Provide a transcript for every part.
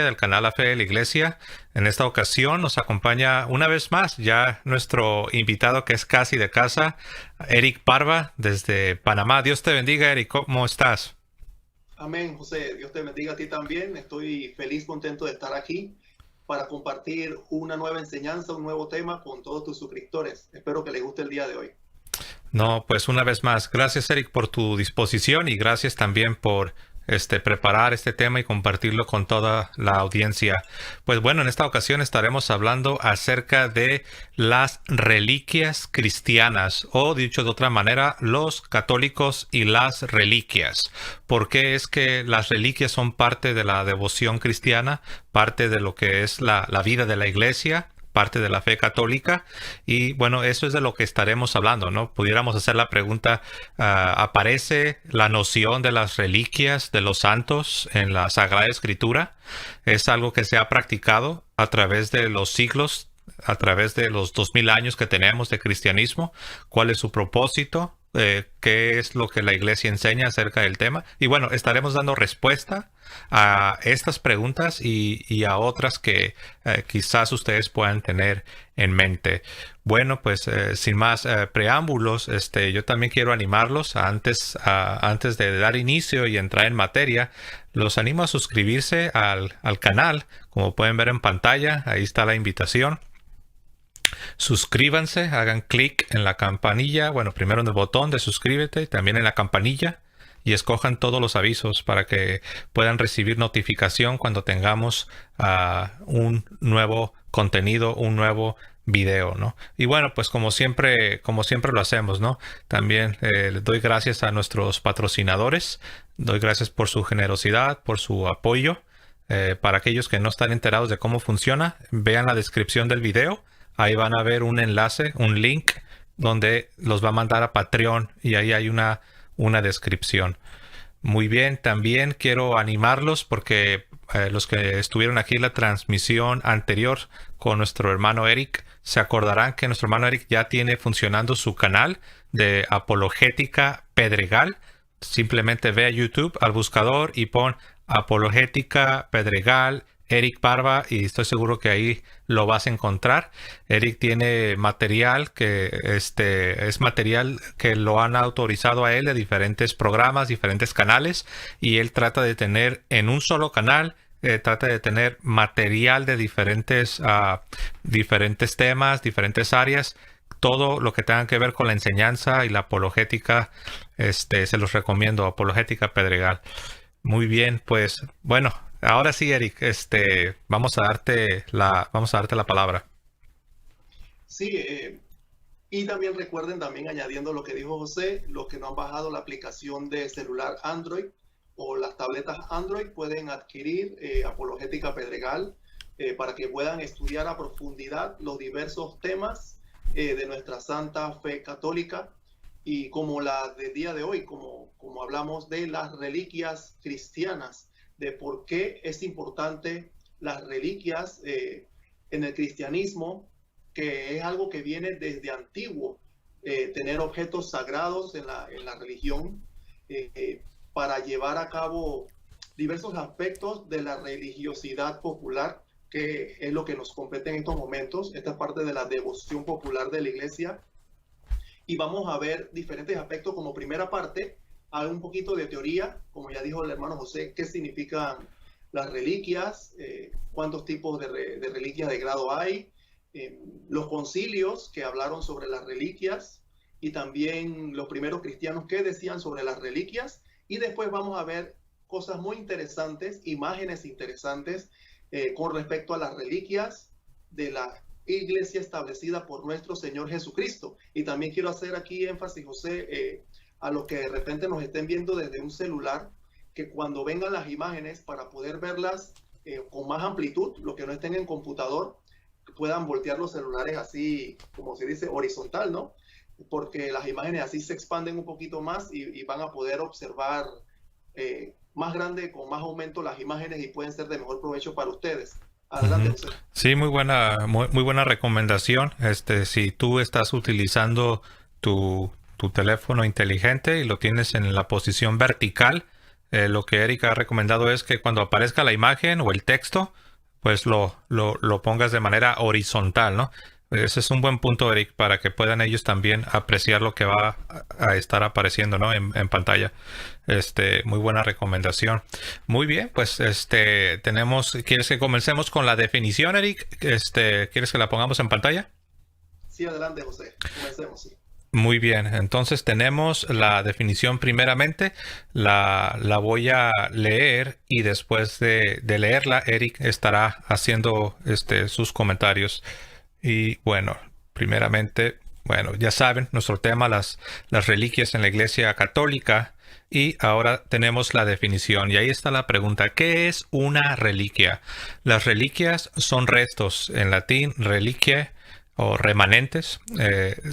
del canal La Fe de la Iglesia. En esta ocasión nos acompaña una vez más ya nuestro invitado que es casi de casa, Eric Parva, desde Panamá. Dios te bendiga, Eric. ¿Cómo estás? Amén, José. Dios te bendiga a ti también. Estoy feliz, contento de estar aquí para compartir una nueva enseñanza, un nuevo tema con todos tus suscriptores. Espero que les guste el día de hoy. No, pues una vez más, gracias, Eric, por tu disposición y gracias también por preparar este tema y compartirlo con toda la audiencia. Pues bueno, en esta ocasión estaremos hablando acerca de las reliquias cristianas, o dicho de otra manera, los católicos y las reliquias. ¿Por qué es que las reliquias son parte de la devoción cristiana, parte de lo que es la vida de la iglesia, parte de la fe católica? Y bueno, eso es de lo que estaremos hablando, ¿no? Pudiéramos hacer la pregunta, ¿aparece la noción de las reliquias de los santos en la Sagrada Escritura? ¿Es algo que se ha practicado a través de los siglos, a través de los 2000 años que tenemos de cristianismo? ¿Cuál es su propósito? ¿Qué es lo que la iglesia enseña acerca del tema? Y bueno, estaremos dando respuesta a estas preguntas y a otras que quizás ustedes puedan tener en mente. Bueno, pues sin más preámbulos, yo también quiero animarlos antes de dar inicio y entrar en materia. Los animo a suscribirse al canal. Como pueden ver en pantalla, ahí está la invitación. Suscríbanse, hagan clic en la campanilla, bueno, primero en el botón de suscríbete y también en la campanilla, y escojan todos los avisos para que puedan recibir notificación cuando tengamos un nuevo contenido, un nuevo video, ¿no? Y bueno, pues como siempre lo hacemos, ¿no? También les doy gracias a nuestros patrocinadores, doy gracias por su generosidad, por su apoyo. Para aquellos que no están enterados de cómo funciona, vean la descripción del video. Ahí van a ver un enlace, un link, donde los va a mandar a Patreon y ahí hay una descripción. Muy bien, también quiero animarlos porque los que estuvieron aquí en la transmisión anterior con nuestro hermano Eric, se acordarán que nuestro hermano Eric ya tiene funcionando su canal de Apologética Pedregal. Simplemente ve a YouTube, al buscador, y pon Apologética Pedregal Eric Parva y estoy seguro que ahí lo vas a encontrar. Eric tiene material que es material que lo han autorizado a él de diferentes programas, diferentes canales, y él trata de tener en un solo canal, trata de tener material de diferentes temas, diferentes áreas. Todo lo que tenga que ver con la enseñanza y la apologética, se los recomiendo, Apologética Pedregal. Muy bien, pues bueno, ahora sí, Eric, vamos a darte la palabra. Sí, y también recuerden, también añadiendo lo que dijo José, los que no han bajado la aplicación de celular Android o las tabletas Android pueden adquirir Apologética Pedregal para que puedan estudiar a profundidad los diversos temas de nuestra santa fe católica, y como la del día de hoy, como hablamos de las reliquias cristianas, de por qué es importante las reliquias en el cristianismo, que es algo que viene desde antiguo, tener objetos sagrados en la religión para llevar a cabo diversos aspectos de la religiosidad popular, que es lo que nos compete en estos momentos. Esta es parte de la devoción popular de la iglesia. Y vamos a ver diferentes aspectos. Como primera parte, hay un poquito de teoría, como ya dijo el hermano José, qué significan las reliquias, cuántos tipos de reliquias de grado hay, los concilios que hablaron sobre las reliquias, y también los primeros cristianos qué decían sobre las reliquias. Y después vamos a ver cosas muy interesantes, imágenes interesantes con respecto a las reliquias de la iglesia establecida por nuestro Señor Jesucristo. Y también quiero hacer aquí énfasis, José, a los que de repente nos estén viendo desde un celular, que cuando vengan las imágenes, para poder verlas con más amplitud, los que no estén en computador, puedan voltear los celulares así, como se dice, horizontal, ¿no? Porque las imágenes así se expanden un poquito más y van a poder observar más grande, con más aumento, las imágenes, y pueden ser de mejor provecho para ustedes. Adelante, José. Sí, muy buena recomendación. Si tú estás utilizando tu teléfono inteligente y lo tienes en la posición vertical, Lo que Eric ha recomendado es que cuando aparezca la imagen o el texto, pues lo pongas de manera horizontal, ¿no? Ese es un buen punto, Eric, para que puedan ellos también apreciar lo que va a estar apareciendo, ¿no? En pantalla. Muy buena recomendación. Muy bien, pues ¿quieres que comencemos con la definición, Eric? ¿Quieres que la pongamos en pantalla? Sí, adelante, José. Comencemos, sí. Muy bien, entonces tenemos la definición primeramente, la voy a leer y después de leerla, Eric estará haciendo sus comentarios. Y bueno, primeramente, bueno, ya saben, nuestro tema, las reliquias en la Iglesia Católica. Y ahora tenemos la definición. Y ahí está la pregunta, ¿qué es una reliquia? Las reliquias son restos, en latín, reliquia o remanentes,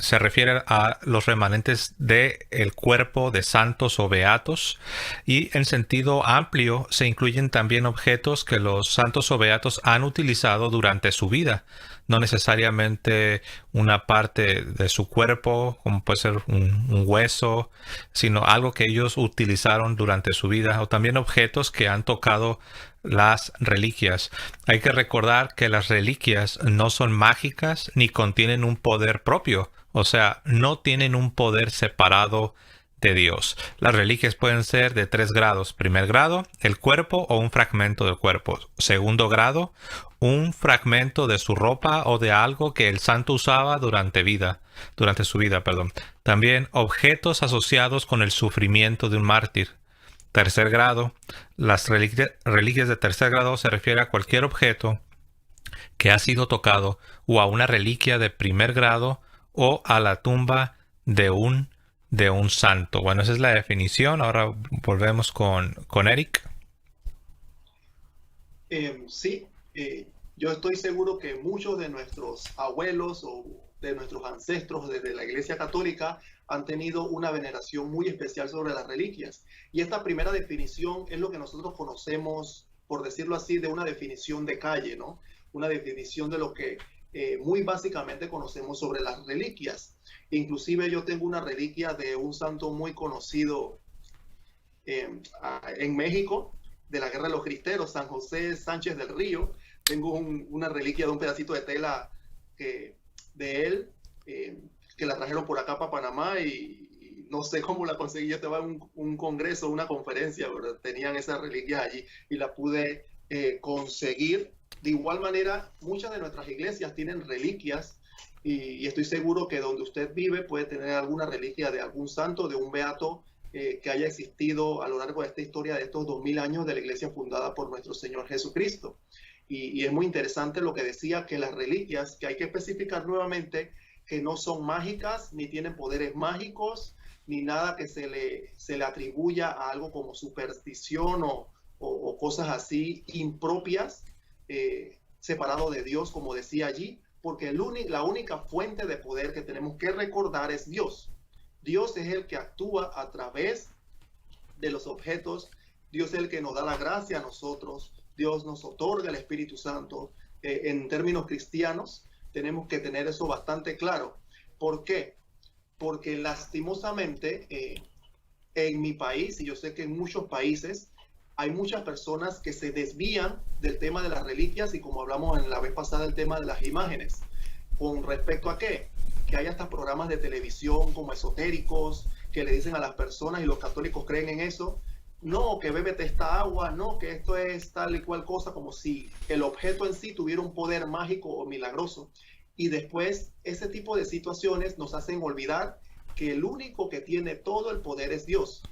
se refiere a los remanentes del cuerpo de santos o beatos, y en sentido amplio se incluyen también objetos que los santos o beatos han utilizado durante su vida, no necesariamente una parte de su cuerpo, como puede ser un hueso, sino algo que ellos utilizaron durante su vida, o también objetos que han tocado las reliquias. Hay que recordar que las reliquias no son mágicas ni contienen un poder propio, o sea, no tienen un poder separado de Dios. Las reliquias pueden ser de 3 grados. Primer grado, el cuerpo o un fragmento del cuerpo. Segundo grado, un fragmento de su ropa o de algo que el santo usaba durante su vida. También objetos asociados con el sufrimiento de un mártir. Tercer grado, las reliquias de tercer grado se refiere a cualquier objeto que ha sido tocado o a una reliquia de primer grado o a la tumba de un santo. Bueno, esa es la definición. Ahora volvemos con Eric. Sí, yo estoy seguro que muchos de nuestros abuelos o de nuestros ancestros desde la Iglesia Católica han tenido una veneración muy especial sobre las reliquias. Y esta primera definición es lo que nosotros conocemos, por decirlo así, de una definición de calle, ¿no? Una definición de lo que muy básicamente conocemos sobre las reliquias. Inclusive yo tengo una reliquia de un santo muy conocido en México, de la Guerra de los Cristeros, San José Sánchez del Río. Tengo una reliquia de un pedacito de tela de él, que la trajeron por acá para Panamá y no sé cómo la conseguí. Yo estaba en un congreso, una conferencia, ¿verdad? Tenían esas reliquias allí y la pude conseguir. De igual manera, muchas de nuestras iglesias tienen reliquias y estoy seguro que donde usted vive puede tener alguna reliquia de algún santo, de un beato que haya existido a lo largo de esta historia de estos 2000 años de la iglesia fundada por nuestro Señor Jesucristo. Y es muy interesante lo que decía, que las reliquias, que hay que especificar nuevamente, que no son mágicas, ni tienen poderes mágicos, ni nada que se le atribuya a algo como superstición o cosas así impropias, separado de Dios, como decía allí, porque la única fuente de poder que tenemos que recordar es Dios. Dios es el que actúa a través de los objetos. Dios es el que nos da la gracia a nosotros. Dios nos otorga el Espíritu Santo. En términos cristianos, tenemos que tener eso bastante claro. ¿Por qué? Porque lastimosamente en mi país, y yo sé que en muchos países, hay muchas personas que se desvían del tema de las reliquias y, como hablamos en la vez pasada, el tema de las imágenes. ¿Con respecto a qué? Que hay hasta programas de televisión como esotéricos que le dicen a las personas, y los católicos creen en eso, no, que bébete esta agua, no, que esto es tal y cual cosa, como si el objeto en sí tuviera un poder mágico o milagroso. Y después ese tipo de situaciones nos hacen olvidar que el único que tiene todo el poder es Dios.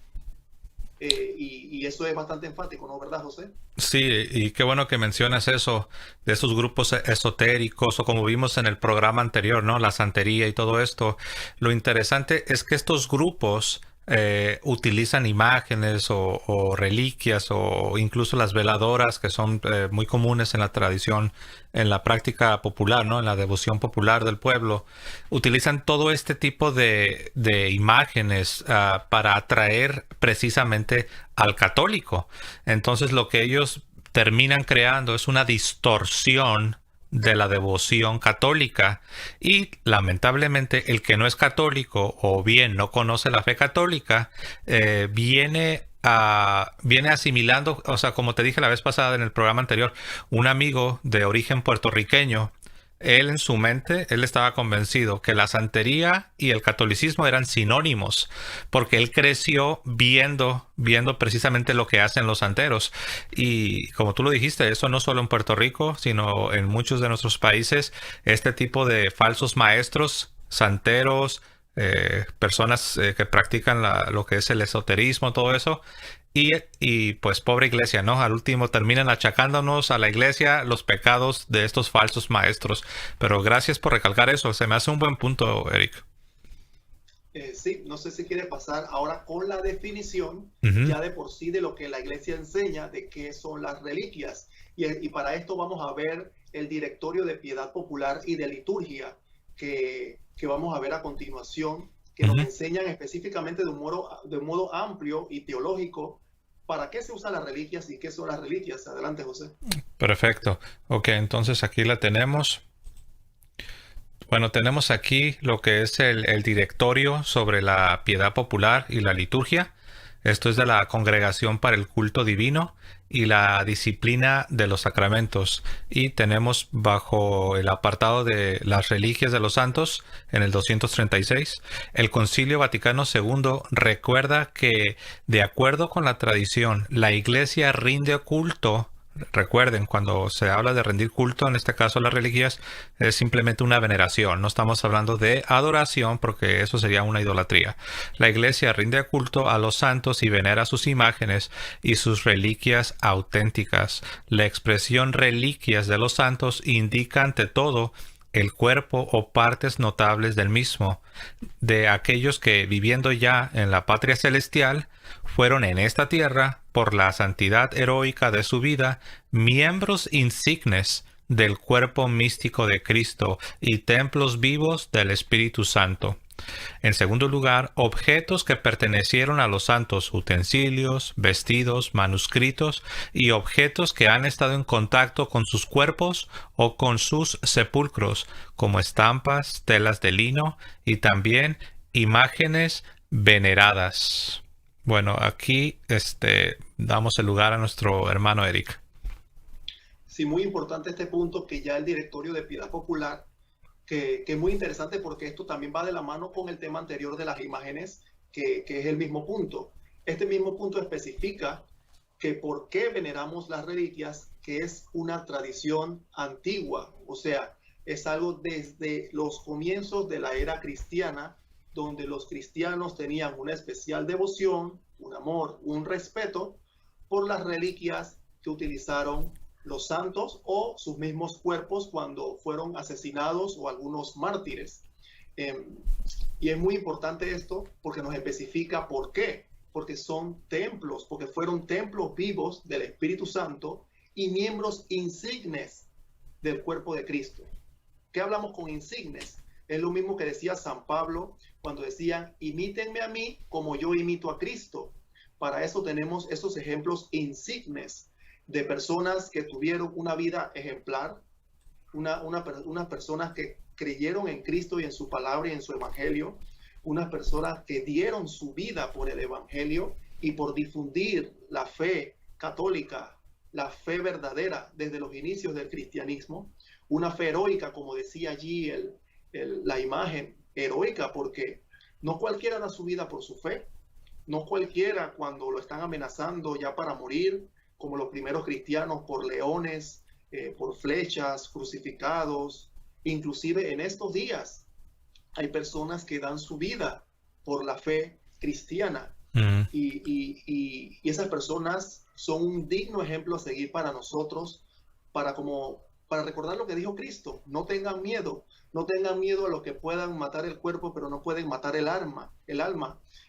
Y eso es bastante enfático, ¿no? ¿Verdad, José? Sí, y qué bueno que mencionas eso, de esos grupos esotéricos, o como vimos en el programa anterior, ¿no? La santería y todo esto. Lo interesante es que estos grupos utilizan imágenes o reliquias, o incluso las veladoras, que son muy comunes en la tradición, en la práctica popular, ¿no? En la devoción popular del pueblo. Utilizan todo este tipo de imágenes para atraer precisamente al católico. Entonces lo que ellos terminan creando es una distorsión de la devoción católica, y lamentablemente el que no es católico o bien no conoce la fe católica viene viene asimilando, o sea, como te dije la vez pasada en el programa anterior, un amigo de origen puertorriqueño, él en su mente, él estaba convencido que la santería y el catolicismo eran sinónimos, porque él creció viendo precisamente lo que hacen los santeros. Y como tú lo dijiste, eso no solo en Puerto Rico, sino en muchos de nuestros países, este tipo de falsos maestros, santeros, personas que practican lo que es el esoterismo, todo eso. Y pues pobre iglesia, ¿no? Al último terminan achacándonos a la iglesia los pecados de estos falsos maestros. Pero gracias por recalcar eso. Se me hace un buen punto, Eric. Sí, no sé si quiere pasar ahora con la definición Ujú. ya de por sí de lo que la iglesia enseña de qué son las reliquias. Y para esto vamos a ver el directorio de piedad popular y de liturgia que vamos a ver a continuación, que nos Ujú. enseñan específicamente de un modo amplio y teológico para qué se usan las reliquias y qué son las reliquias. Adelante, José. Perfecto. Ok, entonces aquí la tenemos. Bueno, tenemos aquí lo que es el directorio sobre la piedad popular y la liturgia. Esto es de la Congregación para el Culto Divino y la Disciplina de los Sacramentos. Y tenemos bajo el apartado de las reliquias de los santos, en el 236, el Concilio Vaticano II recuerda que, de acuerdo con la tradición, la Iglesia rinde culto. Recuerden, cuando se habla de rendir culto, en este caso las reliquias, es simplemente una veneración. No estamos hablando de adoración porque eso sería una idolatría. La iglesia rinde culto a los santos y venera sus imágenes y sus reliquias auténticas. La expresión reliquias de los santos indica ante todo el cuerpo o partes notables del mismo, de aquellos que, viviendo ya en la patria celestial, fueron en esta tierra, por la santidad heroica de su vida, miembros insignes del cuerpo místico de Cristo y templos vivos del Espíritu Santo. En segundo lugar, objetos que pertenecieron a los santos, utensilios, vestidos, manuscritos y objetos que han estado en contacto con sus cuerpos o con sus sepulcros, como estampas, telas de lino y también imágenes veneradas. Bueno, aquí damos el lugar a nuestro hermano Eric. Sí, muy importante este punto que ya el directorio de piedad popular que es muy interesante porque esto también va de la mano con el tema anterior de las imágenes, que es el mismo punto. Este mismo punto especifica que por qué veneramos las reliquias, que es una tradición antigua, o sea, es algo desde los comienzos de la era cristiana, donde los cristianos tenían una especial devoción, un amor, un respeto por las reliquias que utilizaron los santos o sus mismos cuerpos cuando fueron asesinados o algunos mártires. Eh, y es muy importante esto porque nos especifica por qué. Porque son templos, porque fueron templos vivos del Espíritu Santo y miembros insignes del cuerpo de Cristo. ¿Qué hablamos con insignes? Es lo mismo que decía San Pablo cuando decían, imítenme a mí como yo imito a Cristo. Para eso tenemos esos ejemplos insignes de personas que tuvieron una vida ejemplar, unas personas que creyeron en Cristo y en su palabra y en su evangelio, unas personas que dieron su vida por el evangelio y por difundir la fe católica, la fe verdadera desde los inicios del cristianismo, una fe heroica, como decía allí la imagen heroica, porque no cualquiera da su vida por su fe, no cualquiera cuando lo están amenazando ya para morir, como los primeros cristianos por leones, por flechas, crucificados. Inclusive en estos días hay personas que dan su vida por la fe cristiana Mm. y esas personas son un digno ejemplo a seguir para nosotros, para recordar lo que dijo Cristo. No tengan miedo a los que puedan matar el cuerpo, pero no pueden matar el alma.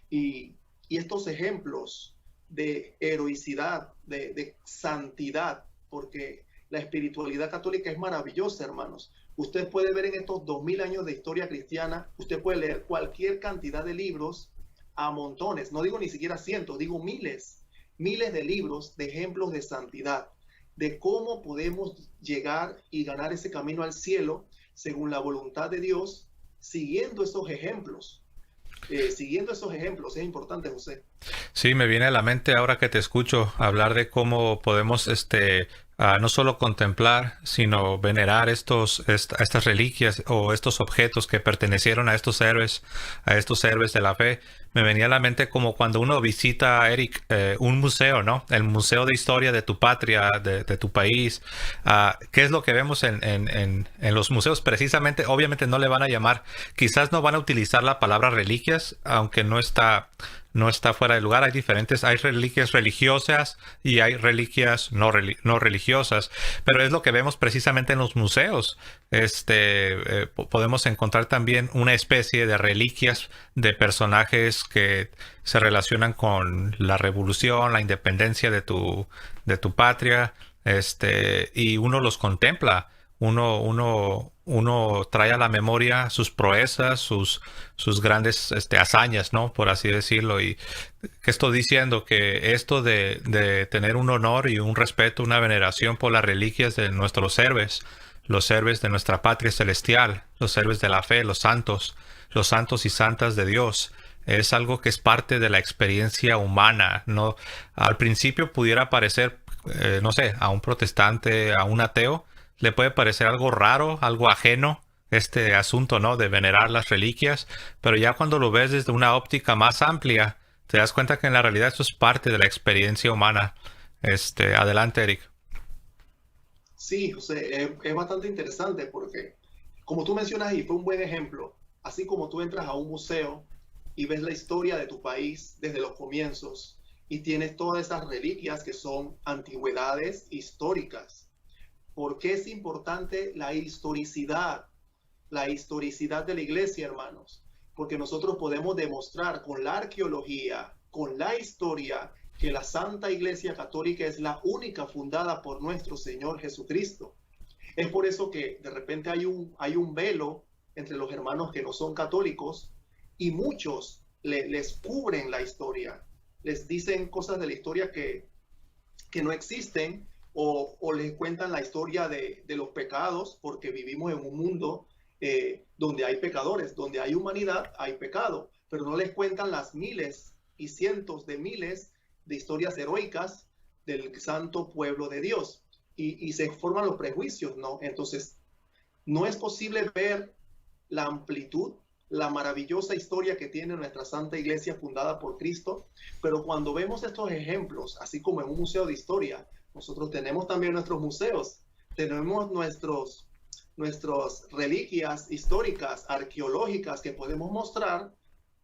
Y estos ejemplos de heroicidad, de santidad, porque la espiritualidad católica es maravillosa, hermanos. Usted puede ver en estos 2000 años de historia cristiana, usted puede leer cualquier cantidad de libros a montones, no digo ni siquiera cientos, digo miles de libros de ejemplos de santidad, de cómo podemos llegar y ganar ese camino al cielo según la voluntad de Dios, siguiendo esos ejemplos. siguiendo esos ejemplos. Es importante, José. Sí, me viene a la mente ahora que te escucho hablar de cómo podemos, no solo contemplar, sino venerar estas reliquias o estos objetos que pertenecieron a estos héroes de la fe. Me venía a la mente como cuando uno visita, Eric, un museo, ¿no? El Museo de Historia de tu patria, de tu país. ¿Qué es lo que vemos en los museos? Precisamente, obviamente no le van a llamar, quizás no van a utilizar la palabra reliquias, aunque no está fuera de lugar. Hay reliquias religiosas y hay reliquias no religiosas, pero es lo que vemos precisamente en los museos. Podemos encontrar también una especie de reliquias de personajes que se relacionan con la revolución, la independencia de tu patria, y uno los contempla. Uno trae a la memoria sus proezas, sus grandes hazañas, ¿no? Por así decirlo. Y que estoy diciendo que esto de tener un honor y un respeto, una veneración por las reliquias de nuestros héroes, los héroes de nuestra patria celestial, los héroes de la fe, los santos y santas de Dios, es algo que es parte de la experiencia humana, ¿no? Al principio pudiera parecer, no sé, a un protestante, a un ateo, le puede parecer algo raro, algo ajeno, este asunto, ¿no? De venerar las reliquias, pero ya cuando lo ves desde una óptica más amplia, te das cuenta que en la realidad esto es parte de la experiencia humana. Adelante, Eric. Sí, José, es bastante interesante porque, como tú mencionas, y fue un buen ejemplo, así como tú entras a un museo y ves la historia de tu país desde los comienzos y tienes todas esas reliquias que son antigüedades históricas. ¿Por qué es importante la historicidad? La historicidad de la iglesia, hermanos. Porque nosotros podemos demostrar con la arqueología, con la historia, que la Santa Iglesia Católica es la única fundada por nuestro Señor Jesucristo. Es por eso que de repente hay un velo entre los hermanos que no son católicos y muchos les cubren la historia, les dicen cosas de la historia que no existen o les cuentan la historia de los pecados, porque vivimos en un mundo donde hay pecadores, donde hay humanidad, hay pecado, pero no les cuentan las miles y cientos de miles de historias heroicas del santo pueblo de Dios. Y se forman los prejuicios, ¿no? Entonces, no es posible ver la amplitud, la maravillosa historia que tiene nuestra Santa Iglesia fundada por Cristo, pero cuando vemos estos ejemplos, así como en un museo de historia, nosotros tenemos también nuestros museos, tenemos nuestras reliquias históricas, arqueológicas que podemos mostrar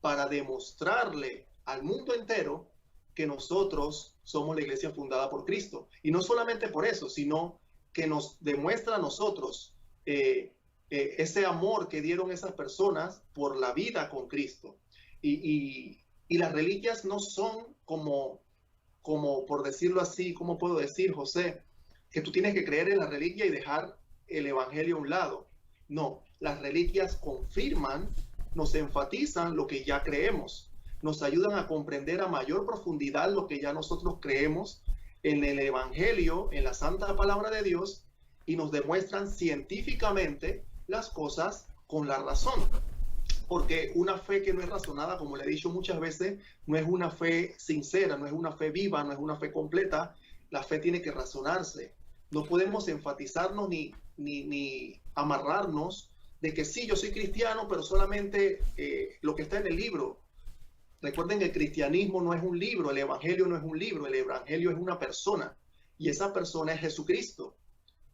para demostrarle al mundo entero que nosotros somos la iglesia fundada por Cristo. Y no solamente por eso, sino que nos demuestra a nosotros ese amor que dieron esas personas por la vida con Cristo. Y las reliquias no son como, por decirlo así, ¿cómo puedo decir, José? Que tú tienes que creer en la reliquia y dejar el evangelio a un lado. No, las reliquias confirman, nos enfatizan lo que ya creemos, nos ayudan a comprender a mayor profundidad lo que ya nosotros creemos en el evangelio, en la santa palabra de Dios, y nos demuestran científicamente las cosas con la razón. Porque una fe que no es razonada, como le he dicho muchas veces, no es una fe sincera, no es una fe viva, no es una fe completa. La fe tiene que razonarse. No podemos enfatizarnos ni amarrarnos de que sí, yo soy cristiano, pero solamente lo que está en el libro. Recuerden que el cristianismo no es un libro, el evangelio no es un libro, el evangelio es una persona. Y esa persona es Jesucristo.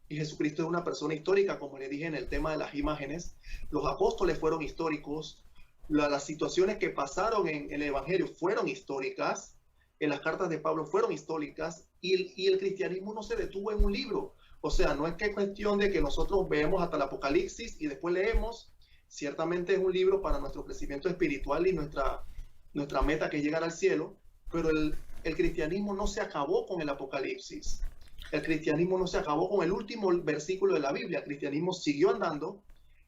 Y Jesucristo es una persona histórica, como le dije en el tema de las imágenes. Los apóstoles fueron históricos. Las situaciones que pasaron en el evangelio fueron históricas. En las cartas de Pablo fueron históricas. Y el cristianismo no se detuvo en un libro. O sea, no es que es cuestión de que nosotros veamos hasta el Apocalipsis y después leemos. Ciertamente es un libro para nuestro crecimiento espiritual y nuestra meta, que es llegar al cielo. Pero el cristianismo no se acabó con el Apocalipsis. El cristianismo no se acabó con el último versículo de la Biblia. El cristianismo siguió andando.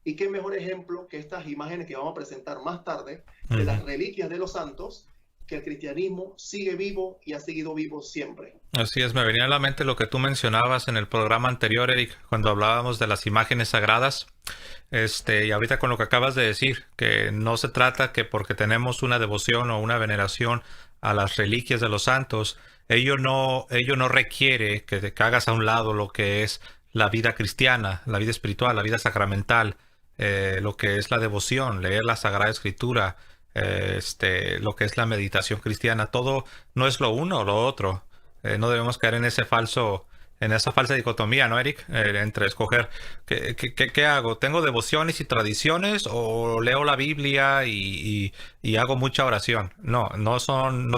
Y qué mejor ejemplo que estas imágenes que vamos a presentar más tarde de las reliquias de los santos, que el cristianismo sigue vivo y ha seguido vivo siempre. Así es, me venía a la mente lo que tú mencionabas en el programa anterior, Eric, cuando hablábamos de las imágenes sagradas. Y ahorita con lo que acabas de decir, que no se trata que porque tenemos una devoción o una veneración a las reliquias de los santos, ello no requiere que te hagas a un lado lo que es la vida cristiana, la vida espiritual, la vida sacramental, lo que es la devoción, leer la Sagrada Escritura, lo que es la meditación cristiana. Todo no es lo uno o lo otro. No debemos caer en esa falsa dicotomía, ¿no, Eric? Entre escoger ¿qué hago? ¿Tengo devociones y tradiciones o leo la Biblia y hago mucha oración? No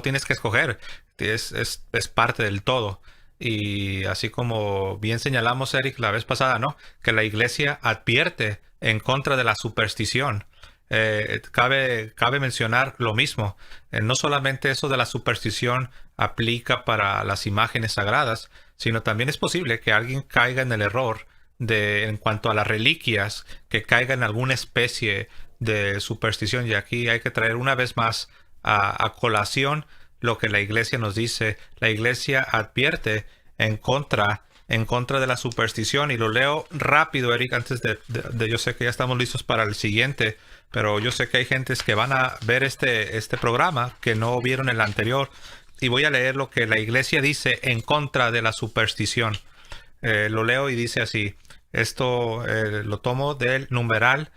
tienes que escoger. Es parte del todo. Y así como bien señalamos, Eric, la vez pasada, ¿no? Que la Iglesia advierte en contra de la superstición. Cabe mencionar lo mismo. No solamente eso de la superstición aplica para las imágenes sagradas, sino también es posible que alguien caiga en el error en cuanto a las reliquias, que caiga en alguna especie de superstición. Y aquí hay que traer una vez más a colación lo que la Iglesia nos dice. La Iglesia advierte en contra de la superstición, y lo leo rápido, Eric, antes de yo sé que ya estamos listos para el siguiente, pero yo sé que hay gentes que van a ver este programa que no vieron el anterior, y voy a leer lo que la Iglesia dice en contra de la superstición. Lo leo y dice así. Esto lo tomo del numeral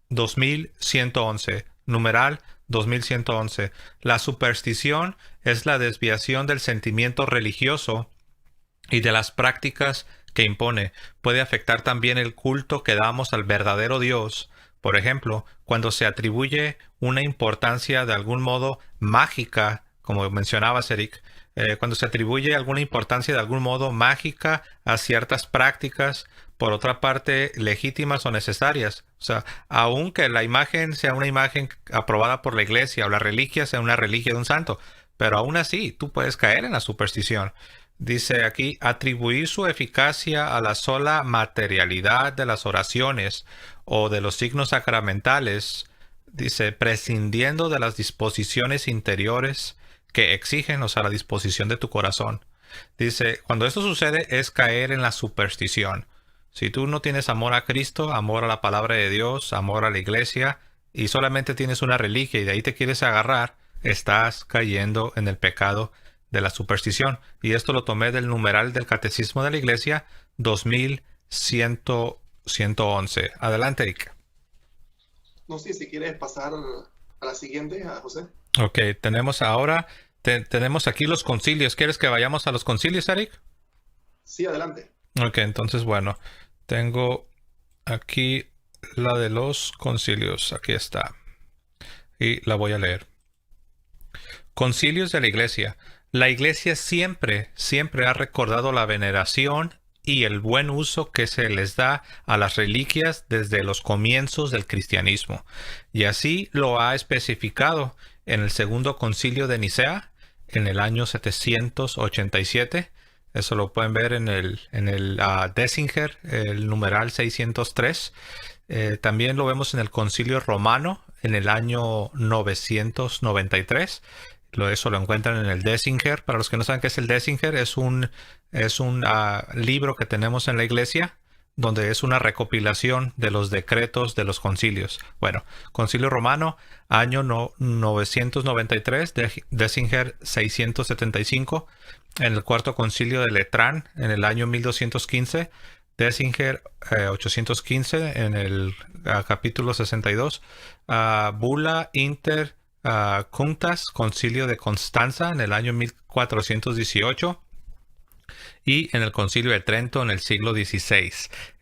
2111. Numeral 2111. La superstición es la desviación del sentimiento religioso y de las prácticas que impone. Puede afectar también el culto que damos al verdadero Dios. Por ejemplo, cuando se atribuye una importancia de algún modo mágica, como mencionabas, Eric, cuando se atribuye alguna importancia de algún modo mágica a ciertas prácticas, por otra parte, legítimas o necesarias. O sea, aunque la imagen sea una imagen aprobada por la Iglesia o la reliquia sea una reliquia de un santo, pero aún así tú puedes caer en la superstición. Dice aquí, atribuir su eficacia a la sola materialidad de las oraciones o de los signos sacramentales, dice, prescindiendo de las disposiciones interiores que exigen, o sea, la disposición de tu corazón. Dice, cuando esto sucede es caer en la superstición. Si tú no tienes amor a Cristo, amor a la palabra de Dios, amor a la Iglesia, y solamente tienes una reliquia y de ahí te quieres agarrar, estás cayendo en el pecado de la superstición. Y esto lo tomé del numeral del Catecismo de la Iglesia 2111. Adelante, Eric. No sé si quieres pasar a la siguiente, a José. Ok, tenemos ahora, tenemos aquí los concilios. ¿Quieres que vayamos a los concilios, Eric? Sí, adelante. Ok, entonces, bueno, tengo aquí la de los concilios. Aquí está. Y la voy a leer. Concilios de la Iglesia. La Iglesia siempre ha recordado la veneración y el buen uso que se les da a las reliquias desde los comienzos del cristianismo. Y así lo ha especificado en el Segundo Concilio de Nicea, en el año 787. Eso lo pueden ver en el Dessinger, el numeral 603. También lo vemos en el Concilio Romano, en el año 993. Eso lo encuentran en el Dessinger. Para los que no saben qué es el Dessinger, es un libro que tenemos en la Iglesia, donde es una recopilación de los decretos de los concilios. Bueno, Concilio Romano, año 993, Dessinger 675. En el Cuarto Concilio de Letrán, en el año 1215, Dessinger 815, en el capítulo 62, Bula Inter Cunctas, Concilio de Constanza, en el año 1418, y en el Concilio de Trento en el siglo XVI.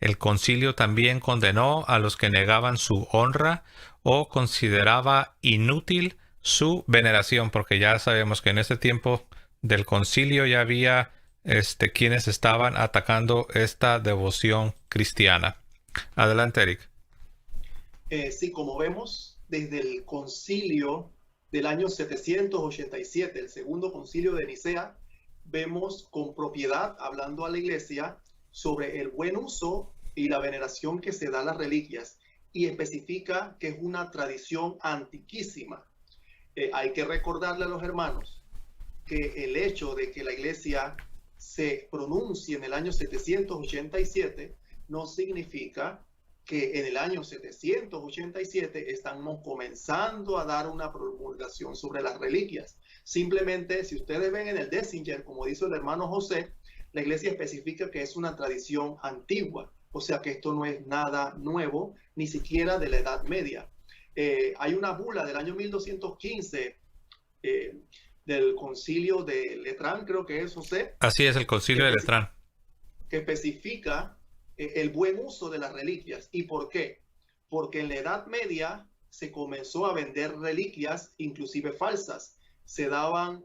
El concilio también condenó a los que negaban su honra o consideraba inútil su veneración, porque ya sabemos que en ese tiempo del concilio ya había quienes estaban atacando esta devoción cristiana. Adelante, Eric. Sí, como vemos, desde el concilio del año 787, el segundo concilio de Nicea, vemos con propiedad, hablando a la Iglesia, sobre el buen uso y la veneración que se da a las reliquias, y especifica que es una tradición antiquísima. Hay que recordarle a los hermanos que el hecho de que la iglesia se pronuncie en el año 787 no significa que en el año 787 estamos comenzando a dar una promulgación sobre las reliquias. Simplemente, si ustedes ven en el Décinger, como dice el hermano José, la iglesia especifica que es una tradición antigua, o sea que esto no es nada nuevo, ni siquiera de la Edad Media. Hay una bula del año 1215 del concilio de Letrán, creo que es, José. Así es, el concilio de Letrán. Que especifica el buen uso de las reliquias. ¿Y por qué? Porque en la Edad Media se comenzó a vender reliquias, inclusive falsas. Se daban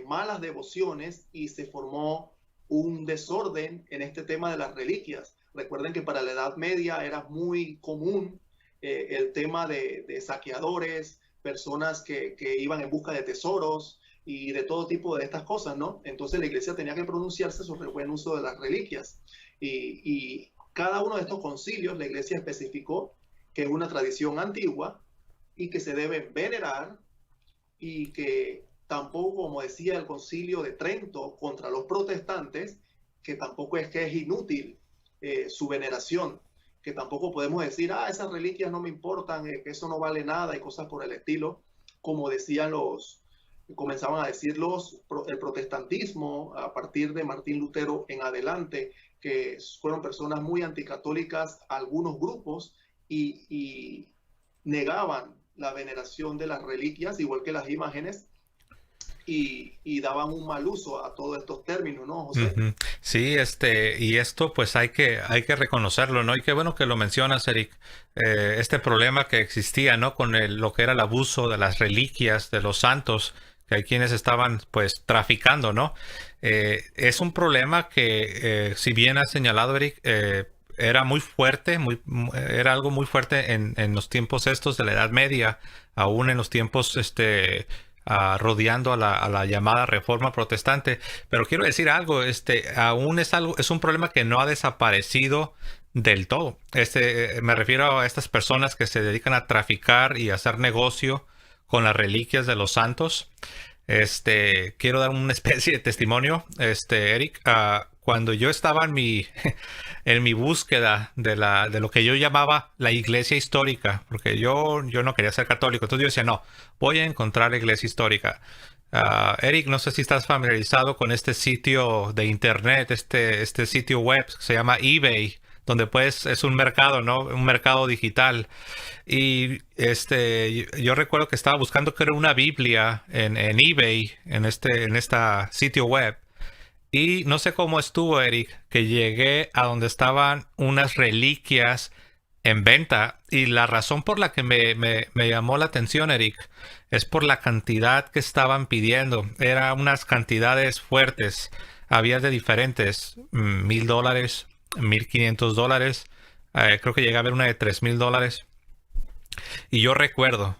malas devociones y se formó un desorden en este tema de las reliquias. Recuerden que para la Edad Media era muy común el tema de saqueadores, personas que iban en busca de tesoros y de todo tipo de estas cosas, ¿no? Entonces la iglesia tenía que pronunciarse sobre el buen uso de las reliquias. Y cada uno de estos concilios, la iglesia especificó que es una tradición antigua y que se debe venerar, y que tampoco, como decía el concilio de Trento contra los protestantes, que tampoco es que es inútil su veneración, que tampoco podemos decir, esas reliquias no me importan, que eso no vale nada y cosas por el estilo, como decían comenzaban a decir el protestantismo a partir de Martín Lutero en adelante, que fueron personas muy anticatólicas, algunos grupos, y negaban la veneración de las reliquias, igual que las imágenes, y daban un mal uso a todos estos términos, ¿no, José? Uh-huh. Sí, y esto pues hay que reconocerlo, ¿no? Y qué bueno que lo mencionas, Eric. Este problema que existía, ¿no? Con lo que era el abuso de las reliquias de los santos, que hay quienes estaban pues traficando, ¿no? Es un problema que, si bien has señalado, Eric, era muy fuerte, era algo muy fuerte en los tiempos estos de la Edad Media, aún en los tiempos rodeando a la llamada Reforma Protestante. Pero quiero decir algo, aún es un problema que no ha desaparecido del todo. Me refiero a estas personas que se dedican a traficar y a hacer negocio con las reliquias de los santos. Quiero dar una especie de testimonio, Eric. Cuando yo estaba en mi búsqueda de lo que yo llamaba la iglesia histórica, porque yo no quería ser católico, entonces yo decía, no, voy a encontrar la iglesia histórica. Eric, no sé si estás familiarizado con este sitio de internet, este sitio web que se llama eBay, donde pues es un mercado, ¿no? Un mercado digital. Y yo recuerdo que estaba buscando que era una Biblia en eBay, en esta sitio web. Y no sé cómo estuvo, Eric, que llegué a donde estaban unas reliquias en venta. Y la razón por la que me llamó la atención, Eric, es por la cantidad que estaban pidiendo. Eran unas cantidades fuertes. Había de diferentes, $1,000, $1,500. Creo que llegué a ver una de $3,000. Y yo recuerdo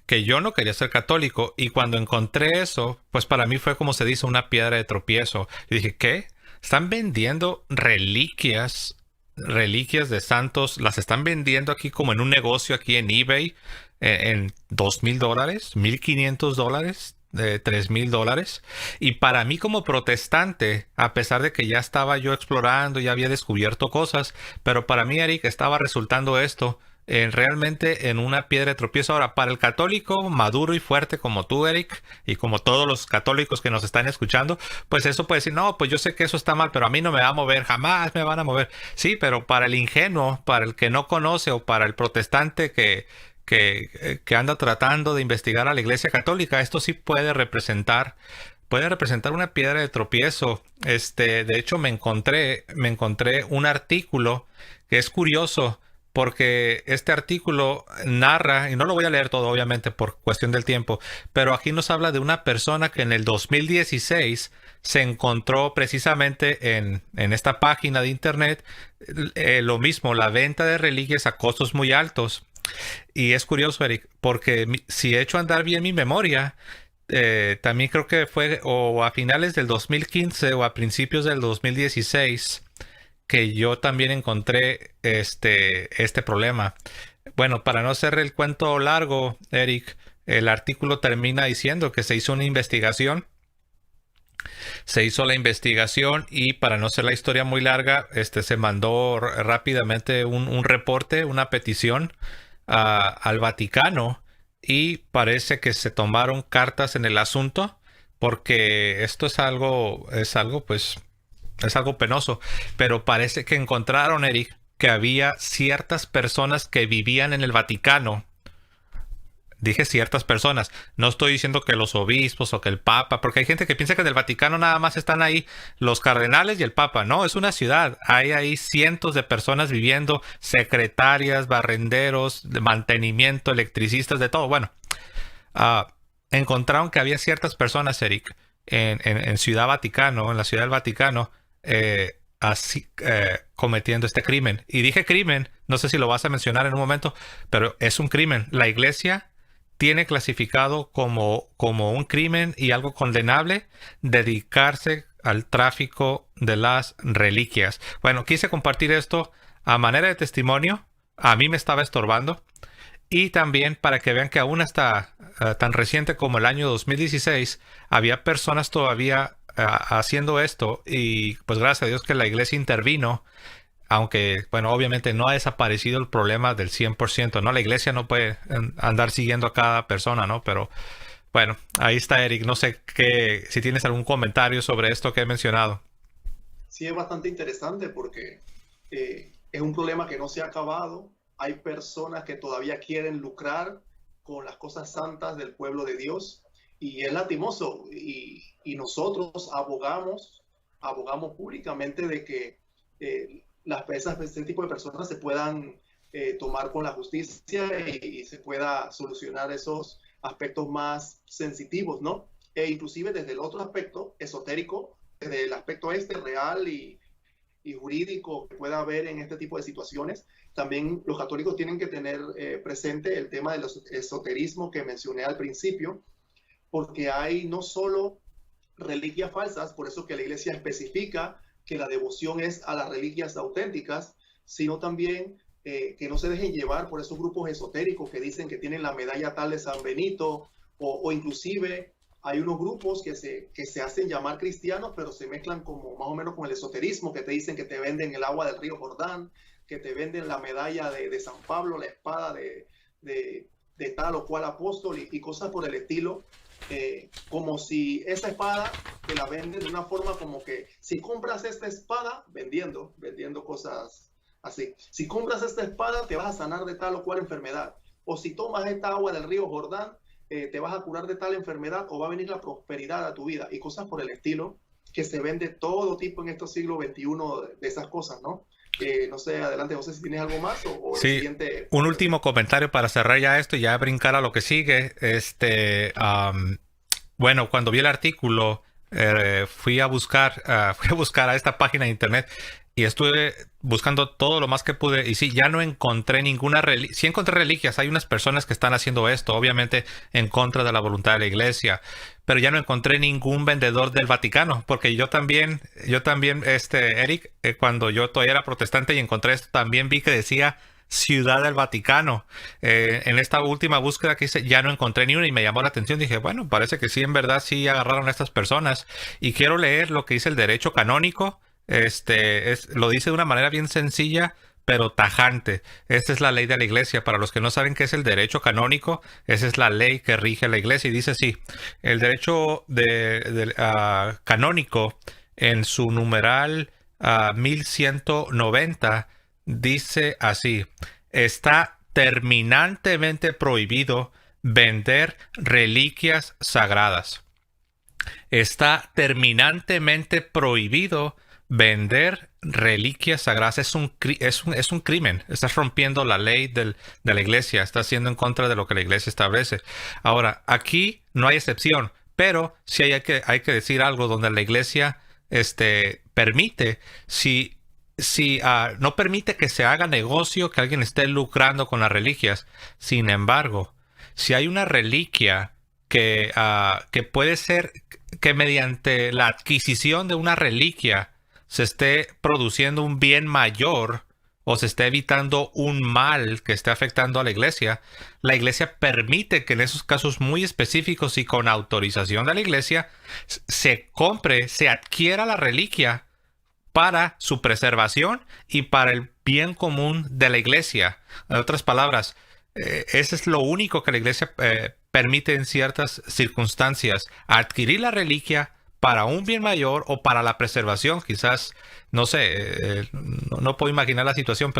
que yo no quería ser católico, y cuando encontré eso, pues para mí fue, como se dice, una piedra de tropiezo. Y dije, ¿qué? ¿Están vendiendo reliquias de santos? ¿Las están vendiendo aquí como en un negocio aquí en eBay en $2,000, $1,500? De $3,000? Y para mí, como protestante, a pesar de que ya estaba yo explorando, ya había descubierto cosas, pero para mí, Eric, estaba resultando esto realmente en una piedra de tropiezo. Ahora, para el católico maduro y fuerte como tú, Eric, y como todos los católicos que nos están escuchando, pues eso puede decir, no, pues yo sé que eso está mal, pero a mí no me va a mover, jamás me van a mover. Sí, pero para el ingenuo, para el que no conoce, o para el protestante que anda tratando de investigar a la Iglesia Católica, esto sí puede representar una piedra de tropiezo. De hecho, me encontré un artículo que es curioso, porque este artículo narra, y no lo voy a leer todo obviamente por cuestión del tiempo, pero aquí nos habla de una persona que en el 2016 se encontró precisamente en esta página de internet lo mismo, la venta de reliquias a costos muy altos. Y es curioso, Eric, porque si he hecho andar bien mi memoria, también creo que fue o a finales del 2015 o a principios del 2016 que yo también encontré este problema. Bueno, para no hacer el cuento largo, Eric, el artículo termina diciendo que se hizo una investigación. Se hizo la investigación y, para no ser la historia muy larga, se mandó rápidamente un reporte, una petición al Vaticano, y parece que se tomaron cartas en el asunto, porque esto es algo pues, es algo penoso, pero parece que encontraron, Eric, que había ciertas personas que vivían en el Vaticano. Dije ciertas personas. No estoy diciendo que los obispos o que el Papa, porque hay gente que piensa que en el Vaticano nada más están ahí los cardenales y el Papa. No, es una ciudad. Hay ahí cientos de personas viviendo, secretarias, barrenderos, de mantenimiento, electricistas, de todo. Bueno, encontraron que había ciertas personas, Eric, en Ciudad Vaticano, en la Ciudad del Vaticano, cometiendo este crimen. Y dije crimen, no sé si lo vas a mencionar en un momento, pero es un crimen. La iglesia tiene clasificado como un crimen y algo condenable dedicarse al tráfico de las reliquias. Bueno, quise compartir esto a manera de testimonio. A mí me estaba estorbando. Y también para que vean que aún hasta tan reciente como el año 2016 había personas todavía haciendo esto, y pues gracias a Dios que la iglesia intervino. Aunque, bueno, obviamente no ha desaparecido el problema del 100%, ¿no? La iglesia no puede andar siguiendo a cada persona, ¿no? Pero, bueno, ahí está, Eric. No sé si tienes algún comentario sobre esto que he mencionado. Sí, es bastante interesante porque es un problema que no se ha acabado. Hay personas que todavía quieren lucrar con las cosas santas del pueblo de Dios, y es lastimoso. Y nosotros abogamos públicamente de que este tipo de personas se puedan tomar con la justicia y se pueda solucionar esos aspectos más sensitivos, ¿no? E inclusive desde el otro aspecto esotérico, desde el aspecto real y jurídico que pueda haber en este tipo de situaciones, también los católicos tienen que tener presente el tema del esoterismo que mencioné al principio, porque hay no solo reliquias falsas, por eso que la iglesia especifica que la devoción es a las reliquias auténticas, sino también que no se dejen llevar por esos grupos esotéricos que dicen que tienen la medalla tal de San Benito, o inclusive hay unos grupos que se hacen llamar cristianos, pero se mezclan como más o menos con el esoterismo, que te dicen que te venden el agua del río Jordán, que te venden la medalla de San Pablo, la espada de tal o cual apóstol y cosas por el estilo. Como si esa espada te la venden de una forma como que si compras esta espada, vendiendo cosas así, si compras esta espada te vas a sanar de tal o cual enfermedad, o si tomas esta agua del río Jordán te vas a curar de tal enfermedad, o va a venir la prosperidad a tu vida, y cosas por el estilo, que se vende todo tipo en estos siglos XXI de esas cosas, ¿no? No sé, adelante, no sé si tienes algo más o sí, siguiente. Un último comentario para cerrar ya esto y ya brincar a lo que sigue. Bueno, cuando vi el artículo, fui a buscar a esta página de internet y estuve buscando todo lo más que pude, y sí, ya no encontré ninguna reliquia. Sí encontré reliquias, hay unas personas que están haciendo esto, obviamente en contra de la voluntad de la iglesia, pero ya no encontré ningún vendedor del Vaticano, porque yo también, Eric, cuando yo todavía era protestante y encontré esto, también vi que decía Ciudad del Vaticano. En esta última búsqueda que hice ya no encontré ni una y me llamó la atención. Dije, bueno, parece que sí, en verdad sí agarraron a estas personas. Y quiero leer lo que dice el derecho canónico. Lo dice de una manera bien sencilla, pero tajante. Esta es la ley de la iglesia. Para los que no saben qué es el derecho canónico, esa es la ley que rige la iglesia. Y dice así: el derecho canónico, en su numeral 1190, dice así: está terminantemente prohibido vender reliquias sagradas. Está terminantemente prohibido vender reliquias sagradas. Es un crimen. Estás rompiendo la ley de la iglesia. Estás yendo en contra de lo que la iglesia establece. Ahora, aquí no hay excepción, pero sí hay que decir algo donde la iglesia permite, no permite que se haga negocio, que alguien esté lucrando con las reliquias. Sin embargo, si hay una reliquia que puede ser que mediante la adquisición de una reliquia se esté produciendo un bien mayor, o se está evitando un mal que esté afectando a la iglesia permite que en esos casos muy específicos y con autorización de la iglesia se compre, se adquiera la reliquia para su preservación y para el bien común de la iglesia. En otras palabras, eso es lo único que la iglesia permite en ciertas circunstancias, adquirir la reliquia para un bien mayor o para la preservación. Quizás, no sé, no puedo imaginar la situación,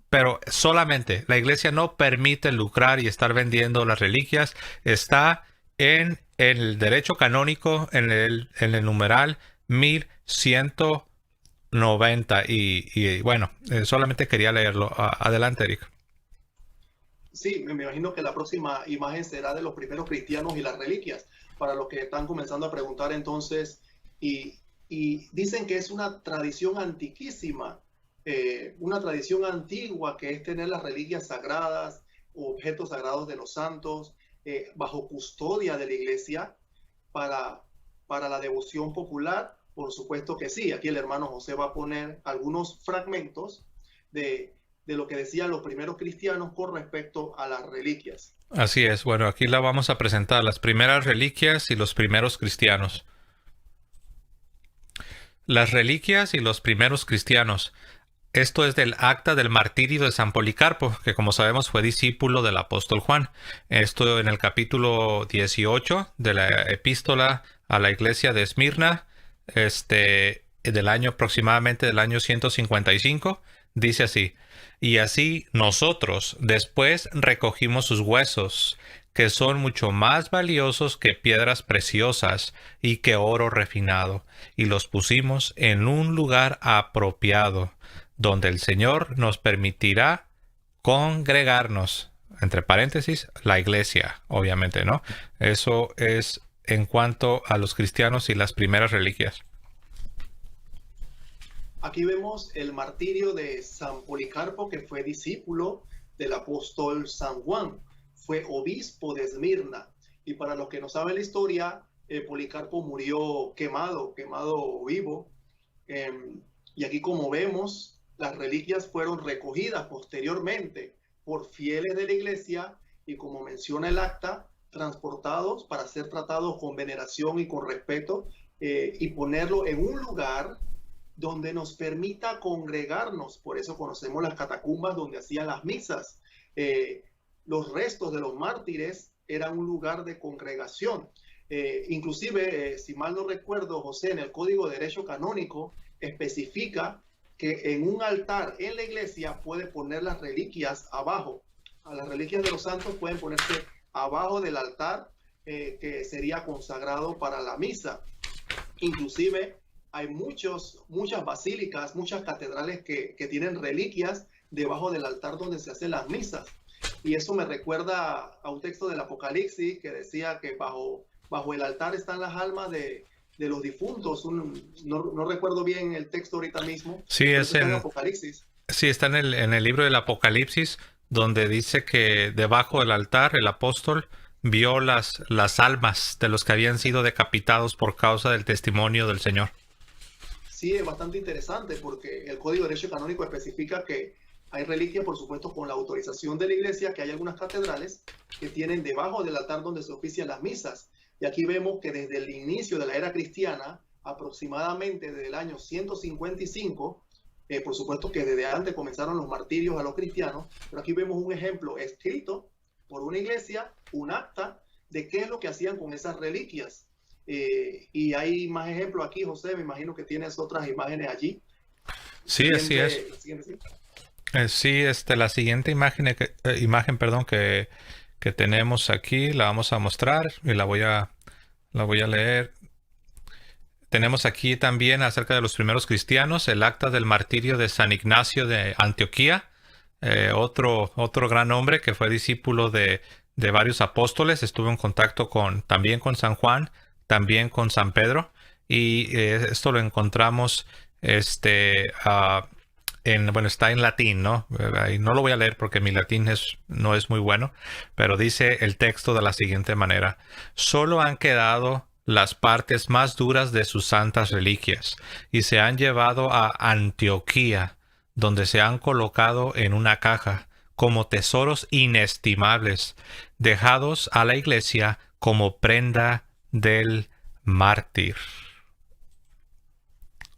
pero solamente la iglesia no permite lucrar y estar vendiendo las reliquias. Está en el derecho canónico, en el numeral 1190. Y bueno, solamente quería leerlo. Adelante, Eric. Sí, me imagino que la próxima imagen será de los primeros cristianos y las reliquias. Para los que están comenzando a preguntar entonces, y dicen que es una tradición antiquísima, una tradición antigua que es tener las reliquias sagradas, objetos sagrados de los santos, bajo custodia de la iglesia para la devoción popular. Por supuesto que sí. Aquí el hermano José va a poner algunos fragmentos de lo que decían los primeros cristianos con respecto a las reliquias. Así es. Bueno, aquí la vamos a presentar, las primeras reliquias y los primeros cristianos. Las reliquias y los primeros cristianos. Esto es del acta del martirio de San Policarpo, que como sabemos fue discípulo del apóstol Juan. Esto en el capítulo 18 de la epístola a la iglesia de Esmirna, del año aproximadamente del año 155, dice así: y así nosotros después recogimos sus huesos, que son mucho más valiosos que piedras preciosas y que oro refinado, y los pusimos en un lugar apropiado, donde el Señor nos permitirá congregarnos. Entre paréntesis, la iglesia, obviamente, ¿no? Eso es en cuanto a los cristianos y las primeras reliquias. Aquí vemos el martirio de San Policarpo, que fue discípulo del apóstol San Juan. Fue obispo de Esmirna. Y para los que no saben la historia, Policarpo murió quemado vivo. Y aquí, como vemos, las reliquias fueron recogidas posteriormente por fieles de la iglesia y, como menciona el acta, transportados para ser tratados con veneración y con respeto, y ponerlo en un lugar donde nos permita congregarnos. Por eso conocemos las catacumbas donde hacían las misas. Los restos de los mártires eran un lugar de congregación. Inclusive, si mal no recuerdo, José, en el Código de Derecho Canónico especifica que en un altar en la iglesia puede poner las reliquias abajo. A las reliquias de los santos pueden ponerse abajo del altar, que sería consagrado para la misa. Inclusive hay muchas basílicas, muchas catedrales que tienen reliquias debajo del altar donde se hacen las misas. Y eso me recuerda a un texto del Apocalipsis que decía que bajo el altar están las almas de los difuntos. No recuerdo bien el texto ahorita mismo. Sí, es en Apocalipsis. Sí, está en el libro del Apocalipsis, donde dice que debajo del altar el apóstol vio las almas de los que habían sido decapitados por causa del testimonio del Señor. Sí, es bastante interesante porque el Código de Derecho Canónico especifica que hay reliquias, por supuesto, con la autorización de la iglesia, que hay algunas catedrales que tienen debajo del altar donde se ofician las misas. Y aquí vemos que desde el inicio de la era cristiana, aproximadamente desde el año 155, por supuesto que desde antes comenzaron los martirios a los cristianos, pero aquí vemos un ejemplo escrito por una iglesia, un acta de qué es lo que hacían con esas reliquias. Y hay más ejemplos aquí, José, me imagino que tienes otras imágenes allí. Sí, así es. Sí, la siguiente imagen, que tenemos aquí, la vamos a mostrar y la voy a leer. Tenemos aquí también acerca de los primeros cristianos, el acta del martirio de San Ignacio de Antioquía, otro gran hombre que fue discípulo de varios apóstoles, estuvo en contacto también con San Juan, también con San Pedro, y esto lo encontramos está en latín, ¿no? No lo voy a leer porque mi latín no es muy bueno, pero dice el texto de la siguiente manera: solo han quedado las partes más duras de sus santas reliquias y se han llevado a Antioquía, donde se han colocado en una caja como tesoros inestimables, dejados a la iglesia como prenda del mártir.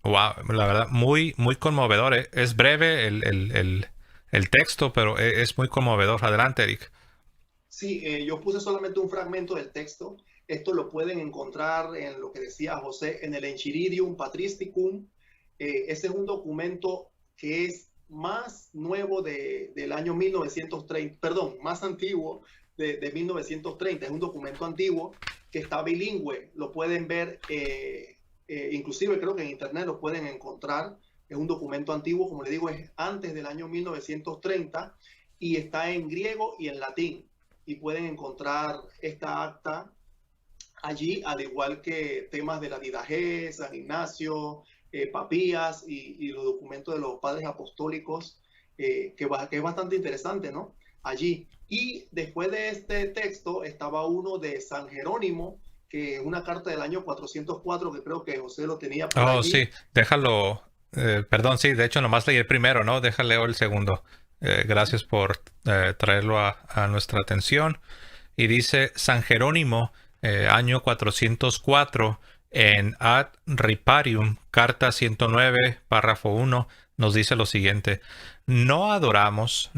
Wow, la verdad, muy, muy conmovedor. Es breve el texto, pero es muy conmovedor. Adelante, Eric. Sí, yo puse solamente un fragmento del texto. Esto lo pueden encontrar en lo que decía José, en el Enchiridium Patristicum. Ese es un documento que es más nuevo del año 1930, perdón, más antiguo de 1930. Es un documento antiguo que está bilingüe. Lo pueden ver, inclusive creo que en internet lo pueden encontrar. Es un documento antiguo, como le digo, es antes del año 1930 y está en griego y en latín. Y pueden encontrar esta acta allí, al igual que temas de la Didache, San Ignacio, Papías y los documentos de los padres apostólicos, que es bastante interesante, ¿no? Allí. Y después de este texto estaba uno de San Jerónimo, que es una carta del año 404, que creo que José lo tenía por allí. Sí, déjalo. Perdón, sí, de hecho nomás leí el primero, ¿no? Déjale el segundo. Gracias por traerlo a nuestra atención. Y dice San Jerónimo, año 404, en Ad Riparium, carta 109, párrafo 1, nos dice lo siguiente: no adoramos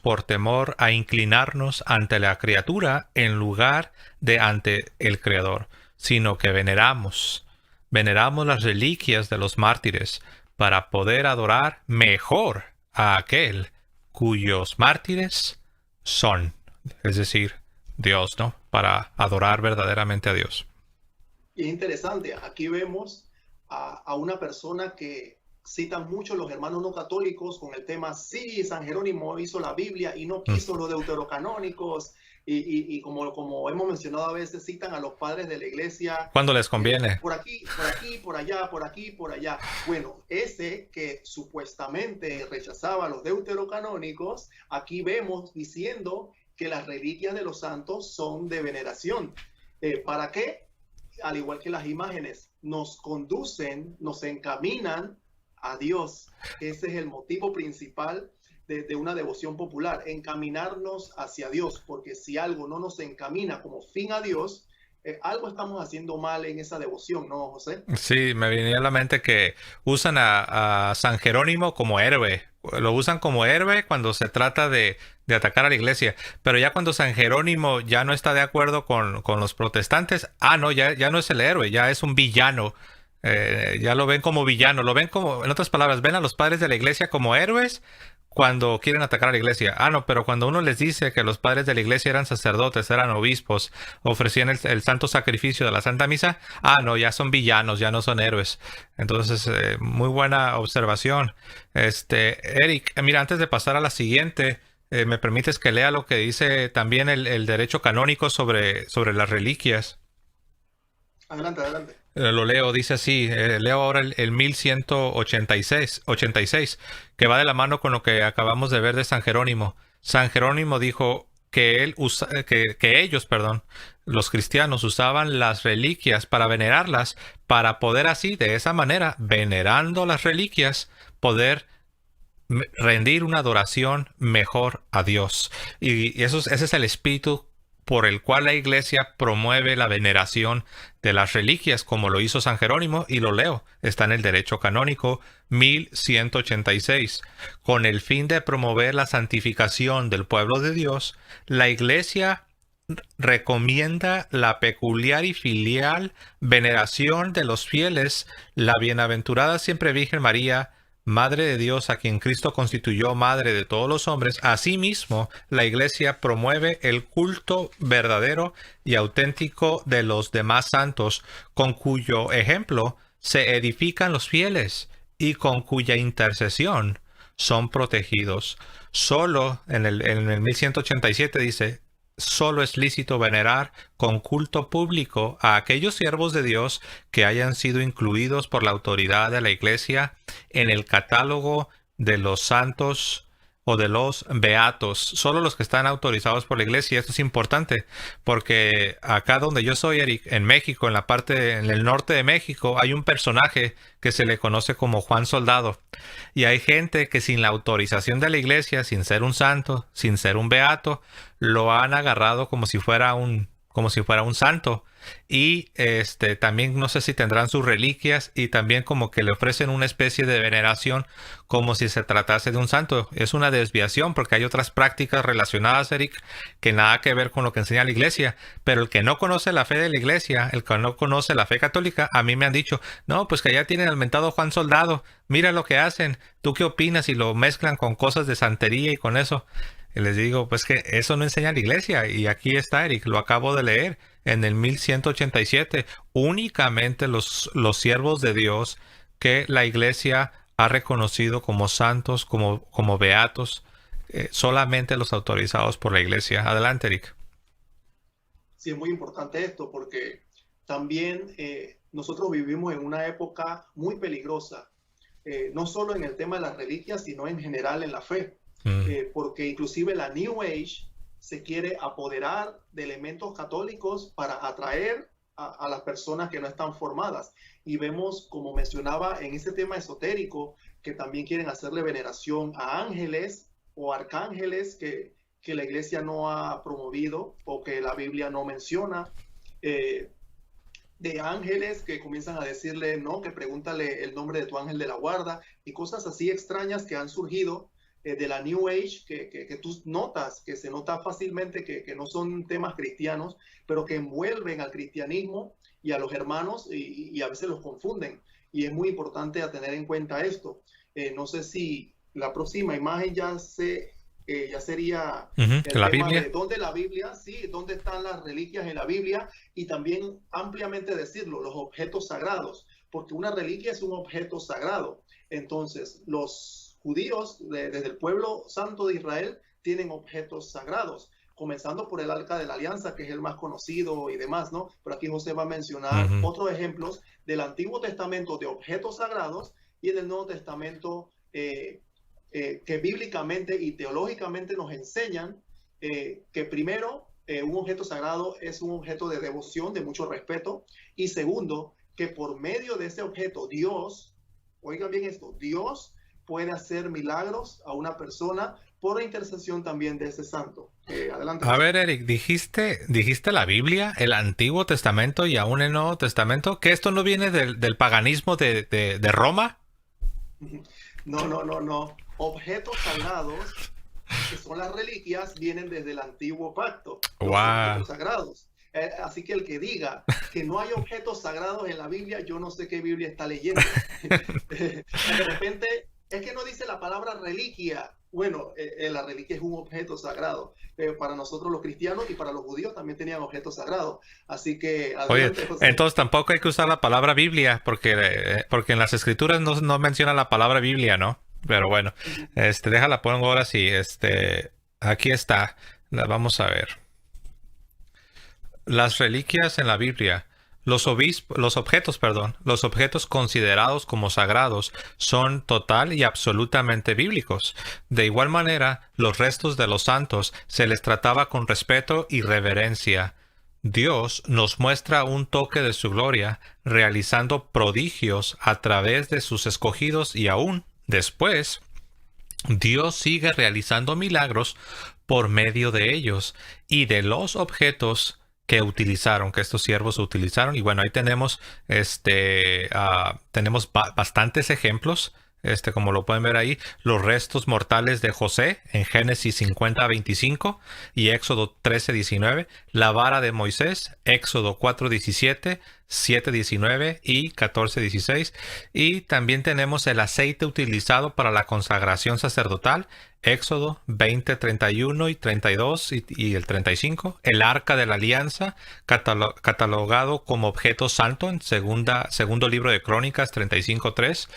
por temor a inclinarnos ante la criatura en lugar de ante el Creador, sino que veneramos las reliquias de los mártires para poder adorar mejor a aquel cuyos mártires son, es decir, Dios, ¿no? Para adorar verdaderamente a Dios. Y es interesante, aquí vemos a una persona que citan mucho los hermanos no católicos con el tema, sí, San Jerónimo hizo la Biblia y no quiso los deuterocanónicos, y como hemos mencionado a veces, citan a los padres de la iglesia. Cuando les conviene. Por aquí, por allá, por aquí, por allá. Bueno, ese que supuestamente rechazaba a los deuterocanónicos, aquí vemos diciendo que las reliquias de los santos son de veneración. ¿Para qué? Al igual que las imágenes, nos conducen, nos encaminan a Dios. Ese es el motivo principal de una devoción popular, encaminarnos hacia Dios, porque si algo no nos encamina como fin a Dios, algo estamos haciendo mal en esa devoción, ¿no, José? Sí, me venía a la mente que usan a San Jerónimo como héroe. Lo usan como héroe cuando se trata de atacar a la iglesia. Pero ya cuando San Jerónimo ya no está de acuerdo con los protestantes, no, ya no es el héroe, ya es un villano. Ya lo ven como villano, lo ven como, en otras palabras, ven a los padres de la iglesia como héroes cuando quieren atacar a la iglesia. No, pero cuando uno les dice que los padres de la iglesia eran sacerdotes, eran obispos, ofrecían el santo sacrificio de la Santa Misa, no, ya son villanos, ya no son héroes. Entonces, muy buena observación. Eric, mira, antes de pasar a la siguiente, ¿me permites que lea lo que dice también el derecho canónico sobre las reliquias? Adelante, adelante. Lo leo, dice así, leo ahora el 1186, que va de la mano con lo que acabamos de ver de San Jerónimo. San Jerónimo dijo que ellos, los cristianos, usaban las reliquias para venerarlas, para poder así, de esa manera, venerando las reliquias, poder rendir una adoración mejor a Dios. Y ese es el espíritu por el cual la iglesia promueve la veneración de las reliquias, como lo hizo San Jerónimo, y lo leo, está en el derecho canónico 1186. Con el fin de promover la santificación del pueblo de Dios, la iglesia recomienda la peculiar y filial veneración de los fieles, la bienaventurada siempre Virgen María, Madre de Dios, a quien Cristo constituyó Madre de todos los hombres. Asimismo, la Iglesia promueve el culto verdadero y auténtico de los demás santos, con cuyo ejemplo se edifican los fieles y con cuya intercesión son protegidos. Solo en el 1187 dice: solo es lícito venerar con culto público a aquellos siervos de Dios que hayan sido incluidos por la autoridad de la Iglesia en el catálogo de los santos o de los beatos, solo los que están autorizados por la iglesia. Esto es importante porque acá donde yo soy, Eric, en México, en el norte de México, hay un personaje que se le conoce como Juan Soldado. Y hay gente que sin la autorización de la iglesia, sin ser un santo, sin ser un beato, lo han agarrado como si fuera un santo. Y también no sé si tendrán sus reliquias y también como que le ofrecen una especie de veneración como si se tratase de un santo. Es una desviación porque hay otras prácticas relacionadas, Eric, que nada que ver con lo que enseña la iglesia. Pero el que no conoce la fe de la iglesia, el que no conoce la fe católica, a mí me han dicho, no, pues que ya tienen al mentado Juan Soldado, mira lo que hacen, ¿tú qué opinas? Y lo mezclan con cosas de santería y con eso. Y les digo, pues que eso no enseña la iglesia. Y aquí está, Eric, lo acabo de leer. En el 1187, únicamente los siervos de Dios que la iglesia ha reconocido como santos, como beatos, solamente los autorizados por la iglesia. Adelante, Eric. Sí, es muy importante esto porque también nosotros vivimos en una época muy peligrosa, no solo en el tema de las reliquias, sino en general en la fe, porque inclusive la New Age se quiere apoderar de elementos católicos para atraer a las personas que no están formadas. Y vemos, como mencionaba, en ese tema esotérico, que también quieren hacerle veneración a ángeles o arcángeles que la iglesia no ha promovido o que la Biblia no menciona. De ángeles que comienzan a decirle, no, que pregúntale el nombre de tu ángel de la guarda y cosas así extrañas que han surgido de la New Age, que tú notas, que se nota fácilmente que no son temas cristianos, pero que envuelven al cristianismo y a los hermanos y a veces los confunden. Y es muy importante a tener en cuenta esto. No sé si la próxima imagen ya sería el la tema Biblia. de dónde la Biblia, sí, dónde están las reliquias en la Biblia y también ampliamente decirlo, los objetos sagrados, porque una reliquia es un objeto sagrado. Entonces, los judíos desde el pueblo santo de Israel tienen objetos sagrados, comenzando por el Arca de la Alianza, que es el más conocido y demás, ¿no? Pero aquí José va a mencionar otros ejemplos del Antiguo Testamento de objetos sagrados y en el Nuevo Testamento que bíblicamente y teológicamente nos enseñan que primero, un objeto sagrado es un objeto de devoción, de mucho respeto, y segundo, que por medio de ese objeto, Dios, oigan bien esto, Dios puede hacer milagros a una persona por la intercesión también de ese santo. Adelante. A ver, Eric, dijiste la Biblia, el Antiguo Testamento y aún el Nuevo Testamento, que esto no viene del paganismo de Roma. No. Objetos sagrados, que son las reliquias, vienen desde el Antiguo Pacto. Los objetos sagrados. Así que el que diga que no hay objetos sagrados en la Biblia, yo no sé qué Biblia está leyendo. De repente, es que no dice la palabra reliquia. Bueno, la reliquia es un objeto sagrado. Para nosotros los cristianos y para los judíos también tenían objetos sagrados. Así que... Oye, entonces tampoco hay que usar la palabra Biblia, porque en las escrituras no menciona la palabra Biblia, ¿no? Pero bueno, déjala, pongo ahora sí. Aquí está. Vamos a ver. Las reliquias en la Biblia. Los objetos considerados como sagrados son total y absolutamente bíblicos. De igual manera, los restos de los santos se les trataba con respeto y reverencia. Dios nos muestra un toque de su gloria, realizando prodigios a través de sus escogidos y aún después, Dios sigue realizando milagros por medio de ellos y de los objetos que estos siervos utilizaron. Y bueno, ahí tenemos bastantes ejemplos, como lo pueden ver ahí, los restos mortales de José en Génesis 50:25 y Éxodo 13:19, la vara de Moisés, Éxodo 4:17, 7:19 y 14:16, y también tenemos el aceite utilizado para la consagración sacerdotal, Éxodo 20:31 y 32 y el 35, el arca de la alianza, catalogado como objeto santo en segundo libro de Crónicas 35:3,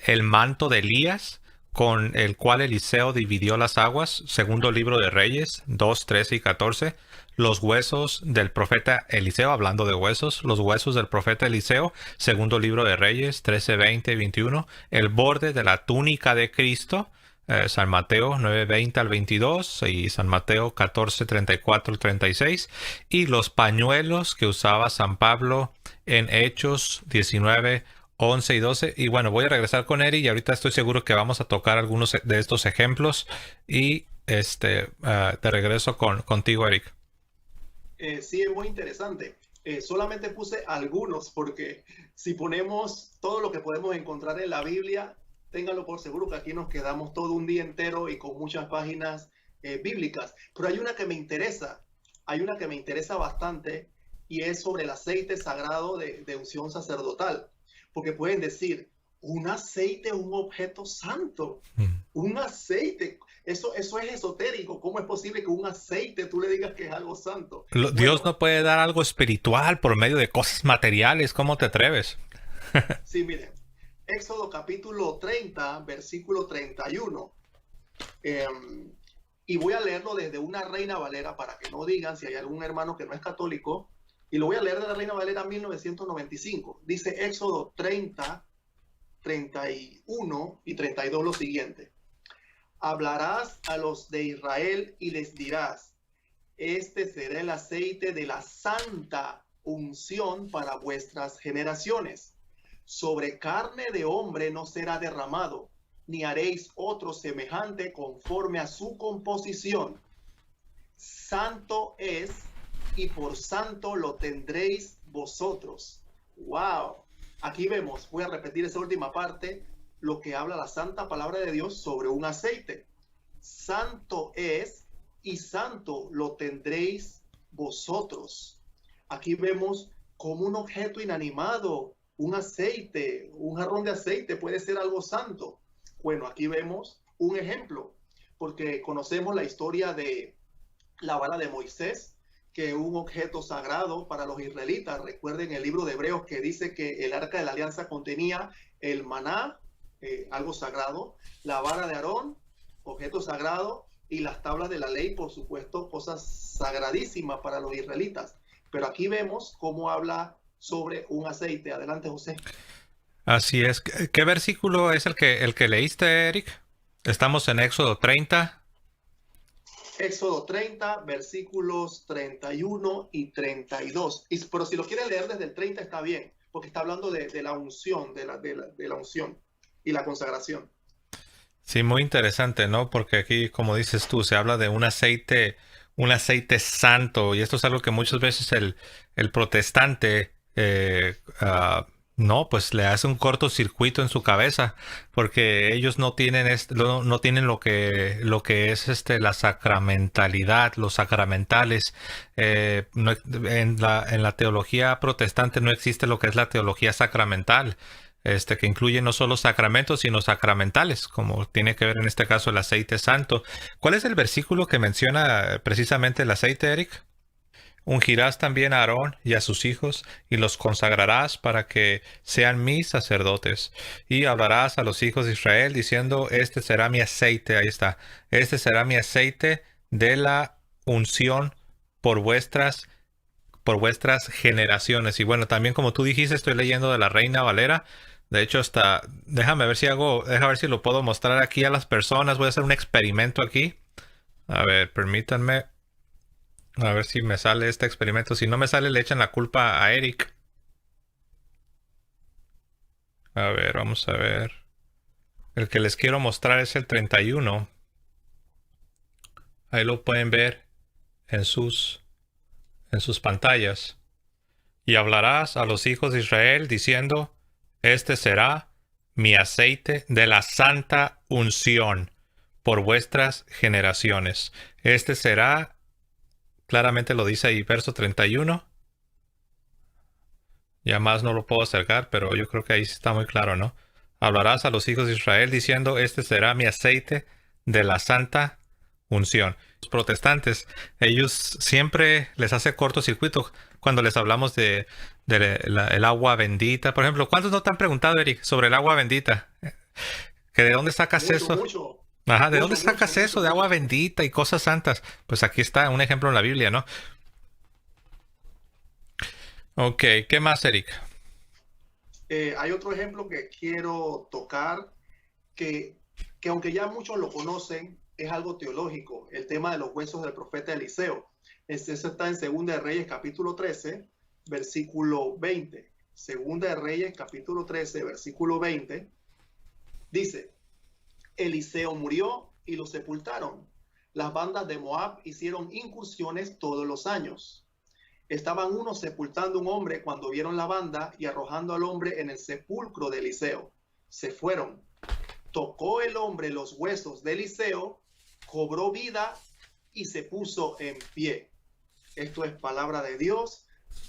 el manto de Elías, con el cual Eliseo dividió las aguas, segundo libro de Reyes 2:13 y 14, los huesos del profeta Eliseo, hablando de huesos, los huesos del profeta Eliseo, segundo libro de Reyes 13:20 y 21, el borde de la túnica de Cristo, San Mateo 9:20 al 22 y San Mateo 14:34 al 36, y los pañuelos que usaba San Pablo en Hechos 19:11 y 12. Y bueno, voy a regresar con Eric y ahorita estoy seguro que vamos a tocar algunos de estos ejemplos y de regreso contigo, Eric. Sí, es muy interesante. Solamente puse algunos porque si ponemos todo lo que podemos encontrar en la Biblia, ténganlo por seguro que aquí nos quedamos todo un día entero y con muchas páginas bíblicas. Pero hay una que me interesa bastante y es sobre el aceite sagrado de unción sacerdotal. Porque pueden decir, un aceite es un objeto santo, un aceite. Eso es esotérico. ¿Cómo es posible que un aceite tú le digas que es algo santo? Dios Bueno, no puede dar algo espiritual por medio de cosas materiales. ¿Cómo te atreves? sí, miren. Éxodo capítulo 30, versículo 31. Y voy a leerlo desde una Reina Valera para que no digan si hay algún hermano que no es católico. Y lo voy a leer de la Reina Valera 1995. Dice Éxodo 30, 31 y 32 lo siguiente. Hablarás a los de Israel y les dirás, este será el aceite de la santa unción para vuestras generaciones. Sobre carne de hombre no será derramado, ni haréis otro semejante conforme a su composición. Santo es, y por santo lo tendréis vosotros. ¡Wow! Aquí vemos, voy a repetir esa última parte, lo que habla la santa palabra de Dios sobre un aceite. Santo es, y santo lo tendréis vosotros. Aquí vemos como un objeto inanimado, un aceite, un jarrón de aceite puede ser algo santo. Bueno, aquí vemos un ejemplo, porque conocemos la historia de la vara de Moisés, que es un objeto sagrado para los israelitas. Recuerden el libro de Hebreos que dice que el arca de la alianza contenía el maná, algo sagrado, la vara de Aarón, objeto sagrado, y las tablas de la ley, por supuesto, cosas sagradísimas para los israelitas. Pero aquí vemos cómo habla sobre un aceite. Adelante, José. Así es. ¿Qué versículo es el que leíste, Eric? Estamos en Éxodo 30. Éxodo 30, versículos 31 y 32. Pero si lo quieren leer desde el 30 está bien, porque está hablando de la unción, de la unción y la consagración. Sí, muy interesante, ¿no? Porque aquí, como dices tú, se habla de un aceite santo, y esto es algo que muchas veces el protestante no, pues le hace un cortocircuito en su cabeza, porque ellos no tienen no tienen lo que es la sacramentalidad, los sacramentales. En la teología protestante no existe lo que es la teología sacramental. Que incluye no solo sacramentos, sino sacramentales, como tiene que ver en este caso el aceite santo. ¿Cuál es el versículo que menciona precisamente el aceite, Eric? Ungirás también a Aarón y a sus hijos, y los consagrarás para que sean mis sacerdotes. Y hablarás a los hijos de Israel, diciendo, este será mi aceite, ahí está, este será mi aceite de la unción por vuestras generaciones. Y bueno, también como tú dijiste, estoy leyendo de la Reina Valera. De hecho, déjame ver si lo puedo mostrar aquí a las personas. Voy a hacer un experimento aquí. A ver, permítanme. A ver si me sale este experimento. Si no me sale, le echan la culpa a Eric. A ver, vamos a ver. El que les quiero mostrar es el 31. Ahí lo pueden ver en sus pantallas. Y hablarás a los hijos de Israel diciendo, este será mi aceite de la santa unción por vuestras generaciones. Este será, claramente lo dice ahí, verso 31. Ya más no lo puedo acercar, pero yo creo que ahí está muy claro, ¿no? Hablarás a los hijos de Israel diciendo, este será mi aceite de la santa unción. Los protestantes, ellos siempre les hace cortocircuito cuando les hablamos de el agua bendita. Por ejemplo, ¿cuántos no te han preguntado, Eric, sobre el agua bendita? ¿Que de dónde sacas eso? Mucho. Ajá, ¿de dónde sacas eso de agua bendita y cosas santas? Pues aquí está un ejemplo en la Biblia, ¿no? Ok, ¿qué más, Eric? Hay otro ejemplo que quiero tocar, que que aunque ya muchos lo conocen, es algo teológico, el tema de los huesos del profeta Eliseo. Eso está en Segunda de Reyes, capítulo 13, versículo 20. Segunda de Reyes, capítulo 13, versículo 20, dice: Eliseo murió y lo sepultaron. Las bandas de Moab hicieron incursiones todos los años. Estaban unos sepultando a un hombre cuando vieron la banda y arrojando al hombre en el sepulcro de Eliseo. Se fueron. Tocó el hombre los huesos de Eliseo, cobró vida y se puso en pie. Esto es palabra de Dios.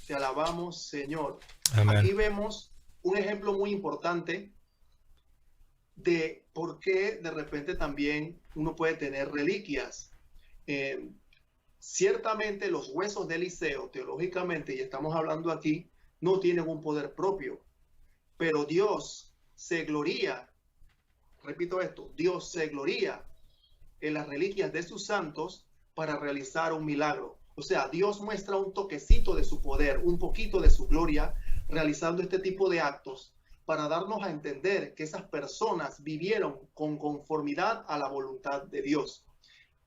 Te alabamos, Señor. Amén. Aquí vemos un ejemplo muy importante de por qué de repente también uno puede tener reliquias. Ciertamente los huesos de Eliseo, teológicamente, y estamos hablando aquí, no tienen un poder propio, pero Dios se gloría, repito esto, Dios se gloría en las reliquias de sus santos para realizar un milagro. O sea, Dios muestra un toquecito de su poder, un poquito de su gloria, realizando este tipo de actos para darnos a entender que esas personas vivieron con conformidad a la voluntad de Dios.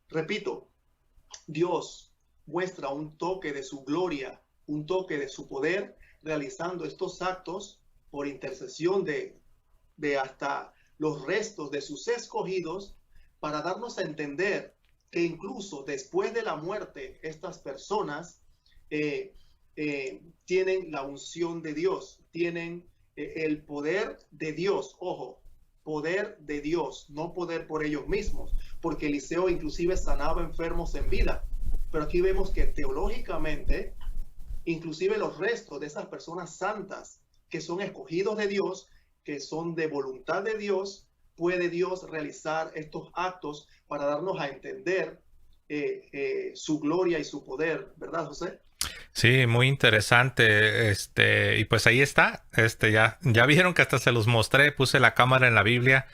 Repito, Dios muestra un toque de su gloria, un toque de su poder, realizando estos actos por intercesión de hasta los restos de sus escogidos, para darnos a entender que incluso después de la muerte, estas personas tienen la unción de Dios, tienen el poder de Dios. Ojo, poder de Dios, no poder por ellos mismos, porque Eliseo inclusive sanaba enfermos en vida. Pero aquí vemos que teológicamente, inclusive los restos de esas personas santas que son escogidos de Dios, que son de voluntad de Dios, puede Dios realizar estos actos para darnos a entender su gloria y su poder, ¿verdad, José? Sí, muy interesante. Y pues ahí está. Ya vieron que hasta se los mostré, puse la cámara en la Biblia.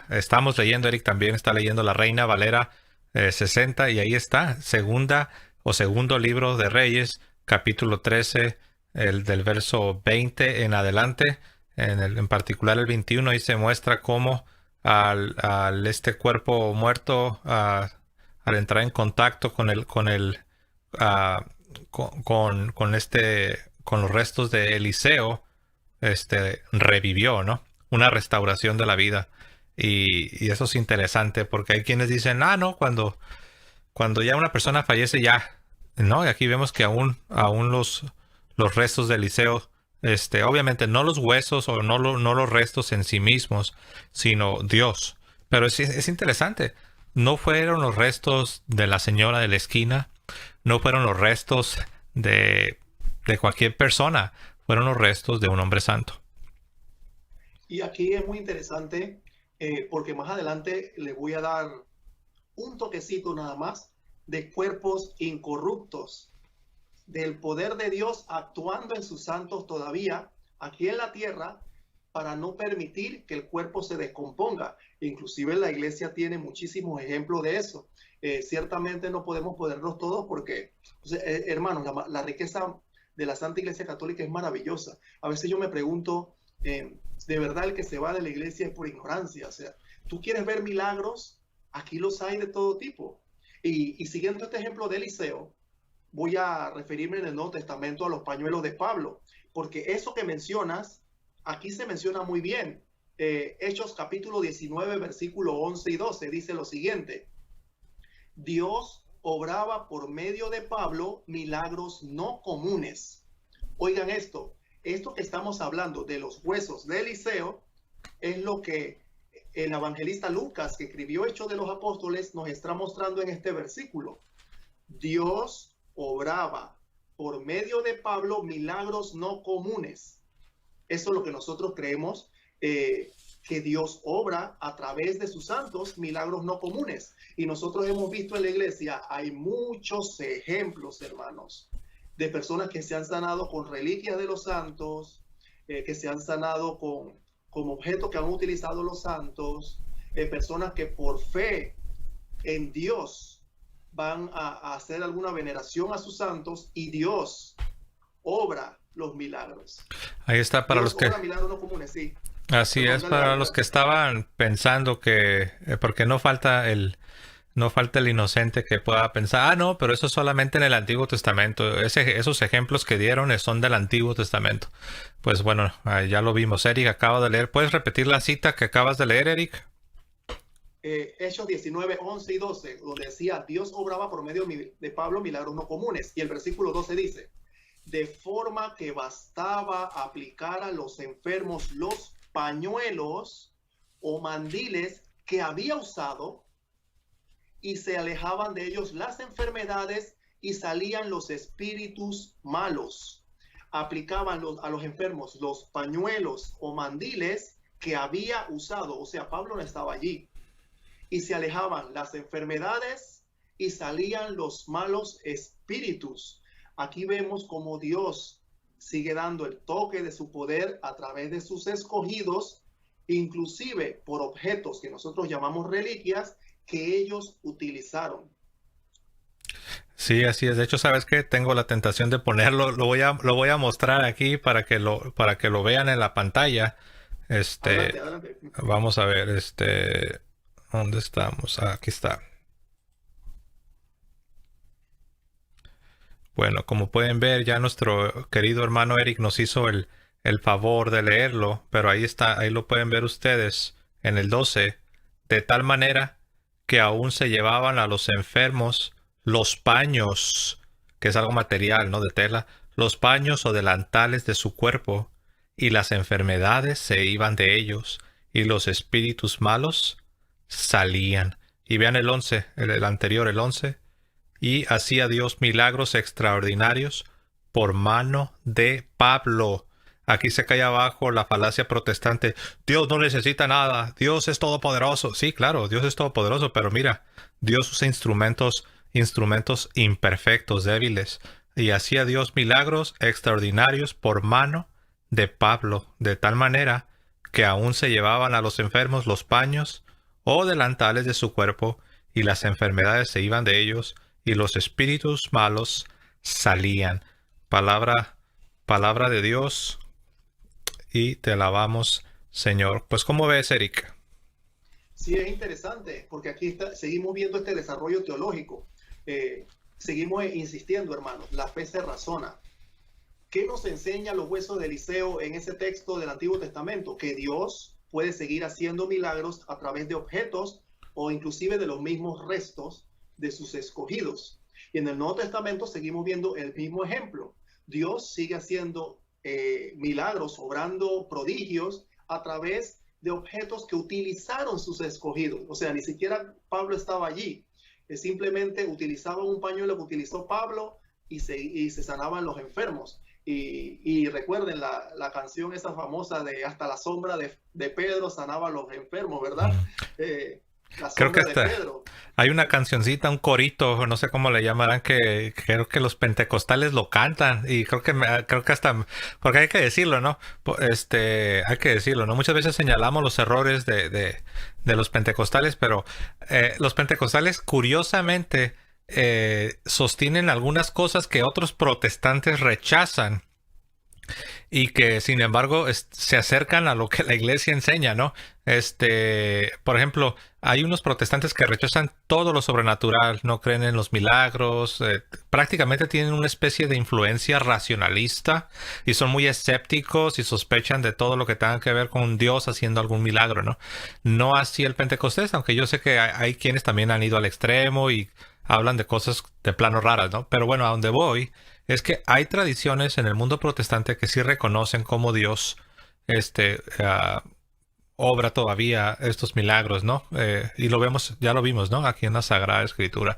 Estamos leyendo, Eric también está leyendo la Reina Valera 60, y ahí está, segundo libro de Reyes, capítulo 13, del verso 20 en adelante. En particular el 21, ahí se muestra cómo al este cuerpo muerto, al entrar en contacto con los restos de Eliseo, revivió, ¿no? Una restauración de la vida. Y eso es interesante, porque hay quienes dicen, no, cuando ya una persona fallece, ya, ¿no? Y aquí vemos que aún los restos de Eliseo, obviamente no los huesos o no los restos en sí mismos, sino Dios. Pero es interesante. No fueron los restos de la señora de la esquina, no fueron los restos de cualquier persona, fueron los restos de un hombre santo. Y aquí es muy interesante porque más adelante le voy a dar un toquecito nada más de cuerpos incorruptos, del poder de Dios actuando en sus santos todavía aquí en la tierra para no permitir que el cuerpo se descomponga. Inclusive la iglesia tiene muchísimos ejemplos de eso. Ciertamente no podemos ponerlos todos porque, hermanos, la riqueza de la Santa Iglesia Católica es maravillosa. A veces yo me pregunto, de verdad el que se va de la iglesia es por ignorancia. O sea, tú quieres ver milagros, aquí los hay de todo tipo. Y siguiendo este ejemplo de Eliseo, voy a referirme en el Nuevo Testamento a los pañuelos de Pablo, porque eso que mencionas, aquí se menciona muy bien. Hechos capítulo 19, versículo 11 y 12, dice lo siguiente: Dios obraba por medio de Pablo milagros no comunes. Oigan esto que estamos hablando de los huesos de Eliseo, es lo que el evangelista Lucas, que escribió Hechos de los Apóstoles, nos está mostrando en este versículo. Dios obraba por medio de Pablo milagros no comunes. Eso es lo que nosotros creemos, que Dios obra a través de sus santos milagros no comunes. Y nosotros hemos visto en la iglesia, hay muchos ejemplos, hermanos, de personas que se han sanado con reliquias de los santos, que se han sanado con objetos que han utilizado los santos, personas que por fe en Dios van a hacer alguna veneración a sus santos y Dios obra los milagros. Ahí está para Dios los que... obra milagros no comunes, sí. Así Perdón, es dale, para dale, los que gracias. estaban pensando que, porque no falta el inocente que pueda pensar, ah, no, pero eso es solamente en el Antiguo Testamento. Esos ejemplos que dieron son del Antiguo Testamento. Pues bueno, ya lo vimos. Eric acaba de leer. ¿Puedes repetir la cita que acabas de leer, Eric? Hechos 19, 11 y 12, donde decía, Dios obraba por medio de Pablo milagros no comunes. Y el versículo 12 dice, de forma que bastaba aplicar a los enfermos los pañuelos o mandiles que había usado y se alejaban de ellos las enfermedades y salían los espíritus malos. Aplicaban a los enfermos los pañuelos o mandiles que había usado, o sea, Pablo no estaba allí, y se alejaban las enfermedades y salían los malos espíritus. Aquí vemos cómo Dios sigue dando el toque de su poder a través de sus escogidos, inclusive por objetos que nosotros llamamos reliquias que ellos utilizaron. Sí, así es. De hecho, ¿sabes qué? Tengo la tentación de ponerlo. Lo voy a mostrar aquí para que lo vean en la pantalla. Adelante, adelante. Vamos a ver, ¿dónde estamos? Aquí está. Bueno, como pueden ver, ya nuestro querido hermano Eric nos hizo el favor de leerlo, pero ahí está, ahí lo pueden ver ustedes en el 12, de tal manera que aún se llevaban a los enfermos los paños, que es algo material, ¿no? De tela, los paños o delantales de su cuerpo, y las enfermedades se iban de ellos, y los espíritus malos salían. Y vean el 11, el anterior, el 11. Y hacía Dios milagros extraordinarios por mano de Pablo. Aquí se cae abajo la falacia protestante. Dios no necesita nada. Dios es todopoderoso. Sí, claro, Dios es todopoderoso, pero mira, Dios usa instrumentos imperfectos, débiles. Y hacía Dios milagros extraordinarios por mano de Pablo, de tal manera que aún se llevaban a los enfermos los paños o delantales de su cuerpo, y las enfermedades se iban de ellos, y los espíritus malos salían. Palabra de Dios, y te alabamos, Señor. Pues, ¿cómo ves, Eric? Sí, es interesante, porque aquí seguimos viendo este desarrollo teológico. Seguimos insistiendo, hermanos, la fe se razona. ¿Qué nos enseña los huesos de Eliseo en ese texto del Antiguo Testamento? Que Dios puede seguir haciendo milagros a través de objetos o inclusive de los mismos restos de sus escogidos. Y en el Nuevo Testamento seguimos viendo el mismo ejemplo. Dios sigue haciendo milagros, obrando prodigios a través de objetos que utilizaron sus escogidos. O sea, ni siquiera Pablo estaba allí. Simplemente utilizaban un pañuelo que utilizó Pablo y se sanaban los enfermos. Y recuerden la canción esa famosa de hasta la sombra de Pedro sanaba a los enfermos, ¿verdad? La Creo que sombra de hasta Pedro. hay una cancioncita, un corito, no sé cómo le llamarán, que creo que los pentecostales lo cantan, y creo que hasta, porque hay que decirlo, ¿no? Hay que decirlo, ¿no? Muchas veces señalamos los errores de los pentecostales, pero los pentecostales curiosamente sostienen algunas cosas que otros protestantes rechazan, y que sin embargo se acercan a lo que la iglesia enseña, ¿no? Por ejemplo, hay unos protestantes que rechazan todo lo sobrenatural, no creen en los milagros, prácticamente tienen una especie de influencia racionalista y son muy escépticos y sospechan de todo lo que tenga que ver con Dios haciendo algún milagro, ¿no? No así el Pentecostés, aunque yo sé que hay quienes también han ido al extremo y hablan de cosas de plano raras, ¿no? Pero bueno, a donde voy es que hay tradiciones en el mundo protestante que sí reconocen cómo Dios obra todavía estos milagros, ¿no? Y lo vemos, ya lo vimos, ¿no? Aquí en la Sagrada Escritura.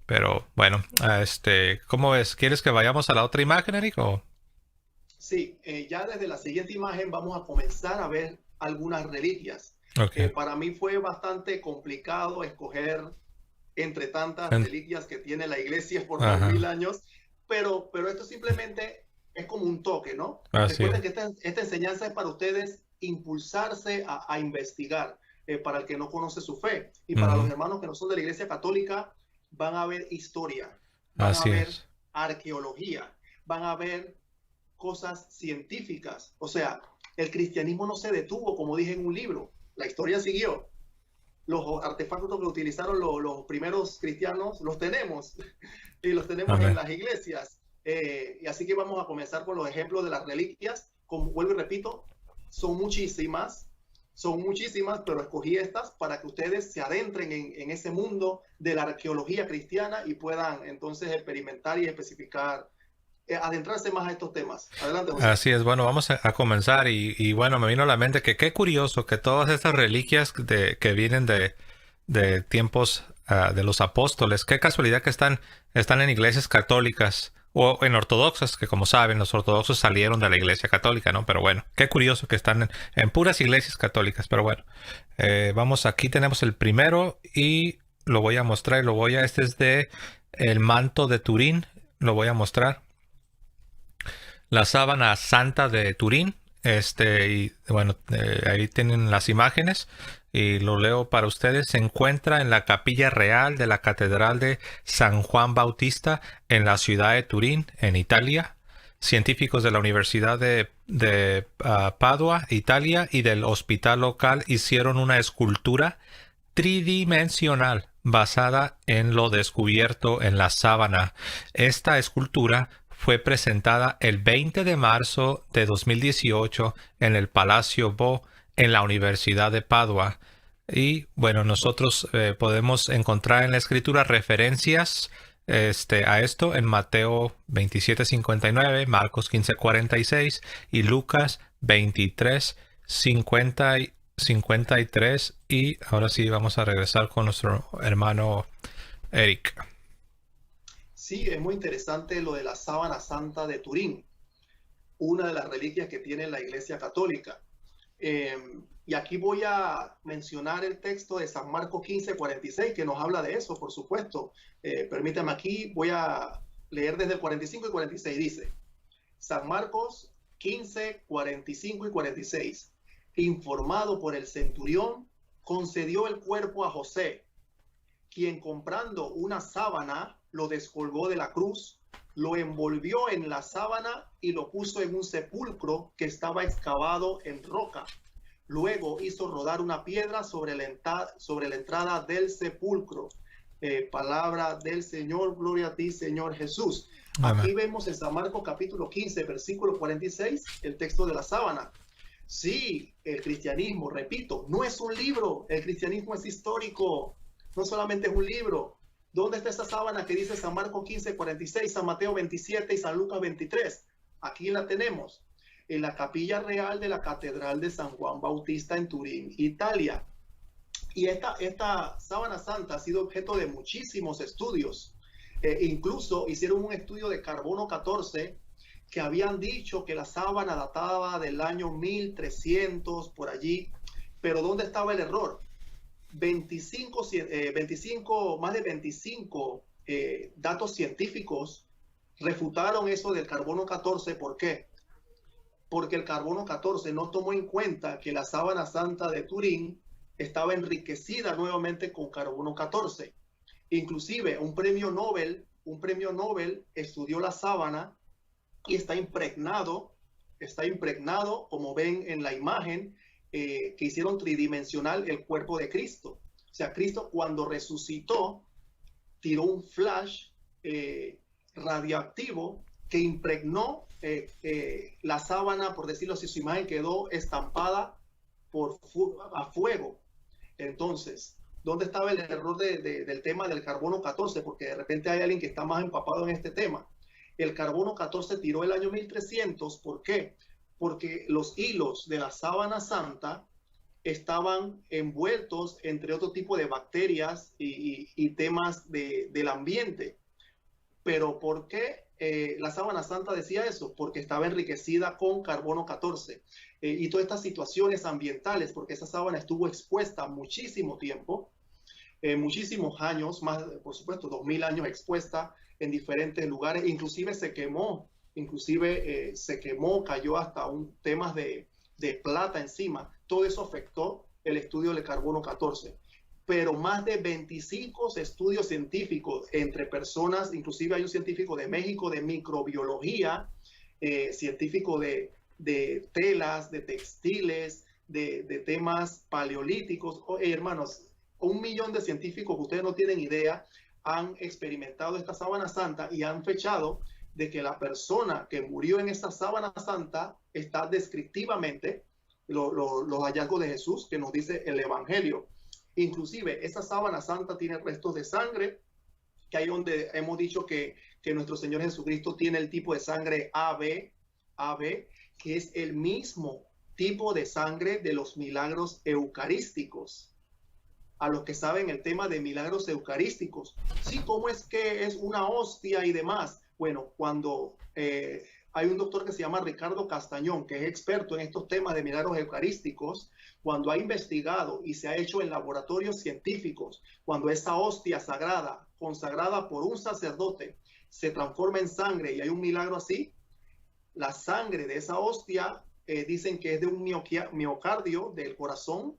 Pero bueno, ¿cómo ves? ¿Quieres que vayamos a la otra imagen, Eric? Sí, ya desde la siguiente imagen vamos a comenzar a ver algunas reliquias. Okay. Para mí fue bastante complicado escoger entre tantas reliquias que tiene la iglesia por 2000 años, pero esto simplemente es como un toque, ¿no? Recuerden que esta enseñanza es para ustedes impulsarse a investigar, para el que no conoce su fe, y para los hermanos que no son de la iglesia católica, van a ver historia, van a ver arqueología, van a ver cosas científicas. O sea, El cristianismo no se detuvo, como dije en un libro. La historia siguió. Los artefactos que utilizaron los primeros cristianos los tenemos y los tenemos Amén. en las iglesias. Y así que vamos a comenzar con los ejemplos de las reliquias. Como vuelvo y repito, son muchísimas, pero escogí estas para que ustedes se adentren en ese mundo de la arqueología cristiana y puedan entonces experimentar y especificar, adentrarse más a estos temas. Adelante, José. Así es, bueno, vamos a comenzar y bueno, me vino a la mente que qué curioso que todas estas reliquias que vienen de tiempos de los apóstoles, qué casualidad que están en iglesias católicas o en ortodoxas, que como saben, los ortodoxos salieron de la iglesia católica, ¿no? Pero bueno, qué curioso que están en puras iglesias católicas, pero bueno, vamos, aquí tenemos el primero y lo voy a mostrar, este es de el manto de Turín, lo voy a mostrar. La sábana santa de Turín. Y bueno, ahí tienen las imágenes y lo leo para ustedes. Se encuentra en la capilla real de la Catedral de San Juan Bautista en la ciudad de Turín, en Italia. Científicos de la Universidad de Padua, Italia, y del hospital local hicieron una escultura tridimensional basada en lo descubierto en la sábana. Esta escultura fue presentada el 20 de marzo de 2018 en el Palacio Bo en la Universidad de Padua. Y bueno, nosotros podemos encontrar en la escritura referencias a esto en Mateo 27:59, Marcos 15:46 y Lucas 23:53. Y ahora sí vamos a regresar con nuestro hermano Eric. Sí, es muy interesante lo de la sábana santa de Turín, una de las reliquias que tiene la Iglesia Católica. Y aquí voy a mencionar el texto de San Marcos 15:46, que nos habla de eso, por supuesto. Permítame aquí, voy a leer desde el 45 y 46. Dice, San Marcos 15:45 y 46. Informado por el centurión, concedió el cuerpo a José, quien comprando una sábana, lo descolgó de la cruz, lo envolvió en la sábana y lo puso en un sepulcro que estaba excavado en roca. Luego hizo rodar una piedra sobre la entrada del sepulcro. Palabra del Señor, gloria a ti, Señor Jesús. Amén. Aquí vemos en San Marcos capítulo 15, versículo 46, el texto de la sábana. Sí, el cristianismo, repito, no es un libro, el cristianismo es histórico, no solamente es un libro. ¿Dónde está esa sábana que dice San Marcos 15:46, San Mateo 27 y San Lucas 23? Aquí la tenemos, en la capilla real de la Catedral de San Juan Bautista en Turín, Italia. Y esta sábana santa ha sido objeto de muchísimos estudios. Incluso hicieron un estudio de carbono 14 que habían dicho que la sábana databa del año 1300 por allí. Pero ¿dónde estaba el error? Más de 25 datos científicos refutaron eso del carbono 14. ¿Por qué? Porque el carbono 14 no tomó en cuenta que la sábana santa de Turín estaba enriquecida nuevamente con carbono 14. Inclusive un premio Nobel estudió la sábana y está impregnado, como ven en la imagen, que hicieron tridimensional el cuerpo de Cristo. O sea, Cristo cuando resucitó tiró un flash radioactivo que impregnó la sábana, por decirlo así, su imagen quedó estampada a fuego. Entonces, ¿dónde estaba el error del tema del carbono 14? Porque de repente hay alguien que está más empapado en este tema. El carbono 14 tiró el año 1300. ¿Por qué? Porque los hilos de la sábana santa estaban envueltos entre otro tipo de bacterias y temas del ambiente. Pero ¿por qué la sábana santa decía eso? Porque estaba enriquecida con carbono 14. Y todas estas situaciones ambientales, porque esa sábana estuvo expuesta muchísimo tiempo, muchísimos años, más, por supuesto, 2000 años expuesta en diferentes lugares, inclusive se quemó, cayó hasta temas de plata encima. Todo eso afectó el estudio del carbono 14. Pero más de 25 estudios científicos entre personas, inclusive hay un científico de México de microbiología, científico de de telas, de textiles, de temas paleolíticos. Hermanos, 1.000.000 de científicos que ustedes no tienen idea han experimentado esta sábana santa y han fechado de que la persona que murió en esta sábana santa está descriptivamente los hallazgos de Jesús que nos dice el Evangelio. Inclusive, esa sábana santa tiene restos de sangre, que hay donde hemos dicho que nuestro Señor Jesucristo tiene el tipo de sangre AB, que es el mismo tipo de sangre de los milagros eucarísticos. A los que saben el tema de milagros eucarísticos, sí, cómo es que es una hostia y demás. Bueno, cuando hay un doctor que se llama Ricardo Castañón, que es experto en estos temas de milagros eucarísticos, cuando ha investigado y se ha hecho en laboratorios científicos, cuando esa hostia sagrada, consagrada por un sacerdote, se transforma en sangre y hay un milagro así, la sangre de esa hostia dicen que es de un miocardio del corazón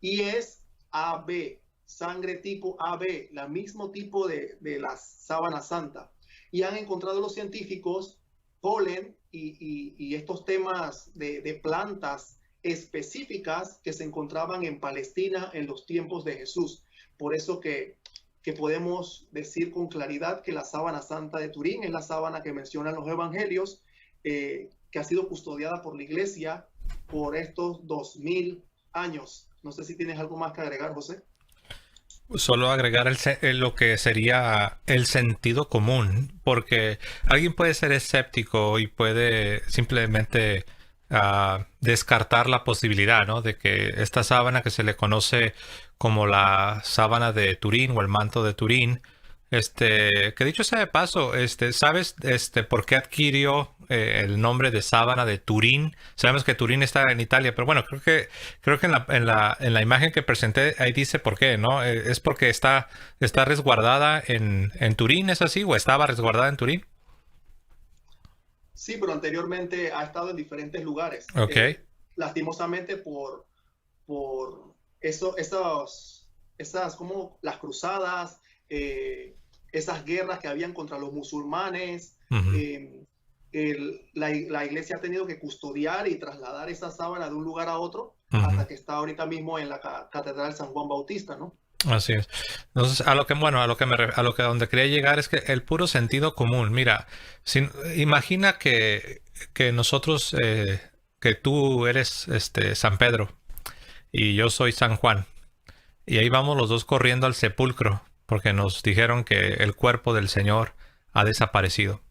y es AB, sangre tipo AB, la mismo tipo de la sábana santa. Y han encontrado los científicos polen y estos temas de plantas específicas que se encontraban en Palestina en los tiempos de Jesús. Por eso que podemos decir con claridad que la sábana santa de Turín es la sábana que mencionan los evangelios, que ha sido custodiada por la iglesia por estos 2000 años. No sé si tienes algo más que agregar, José. Solo agregar lo que sería el sentido común, porque alguien puede ser escéptico y puede simplemente descartar la posibilidad, ¿no?, de que esta sábana que se le conoce como la sábana de Turín o el manto de Turín, que dicho sea de paso, ¿sabes por qué adquirió el nombre de sábana de Turín? Sabemos que Turín está en Italia, pero bueno, creo que en la imagen que presenté ahí dice por qué, ¿no? Es porque está resguardada en Turín, ¿es así? ¿O estaba resguardada en Turín? Sí, pero anteriormente ha estado en diferentes lugares. Ok. Lastimosamente por esas como las cruzadas, esas guerras que habían contra los musulmanes, la iglesia ha tenido que custodiar y trasladar esa sábana de un lugar a otro hasta que está ahorita mismo en la Catedral San Juan Bautista, ¿no? Así es. Entonces, donde quería llegar es que el puro sentido común. Mira, imagina que nosotros, que tú eres San Pedro y yo soy San Juan, y ahí vamos los dos corriendo al sepulcro porque nos dijeron que el cuerpo del Señor ha desaparecido.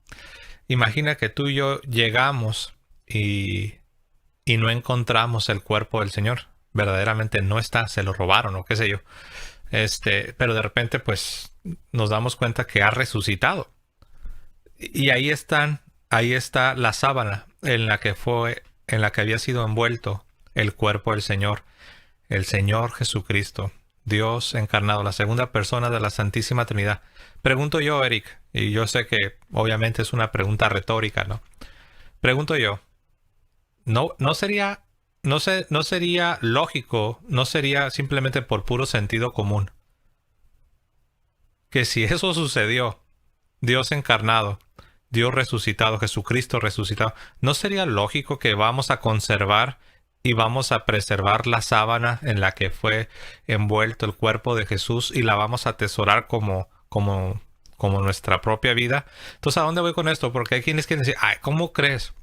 Imagina que tú y yo llegamos y no encontramos el cuerpo del Señor. Verdaderamente no está, se lo robaron o qué sé yo. Pero de repente pues nos damos cuenta que ha resucitado. Y ahí está la sábana en la que había sido envuelto el cuerpo del Señor, el Señor Jesucristo, Dios encarnado, la segunda persona de la Santísima Trinidad. Pregunto yo, Eric, y yo sé que obviamente es una pregunta retórica, ¿no? Pregunto yo, ¿no sería lógico, no sería simplemente por puro sentido común, que si eso sucedió, Dios encarnado, Dios resucitado, Jesucristo resucitado, ¿no sería lógico que vamos a conservar y vamos a preservar la sábana en la que fue envuelto el cuerpo de Jesús y la vamos a atesorar como nuestra propia vida? Entonces, ¿a dónde voy con esto? Porque hay quienes quieren decir, ay, ¿cómo crees?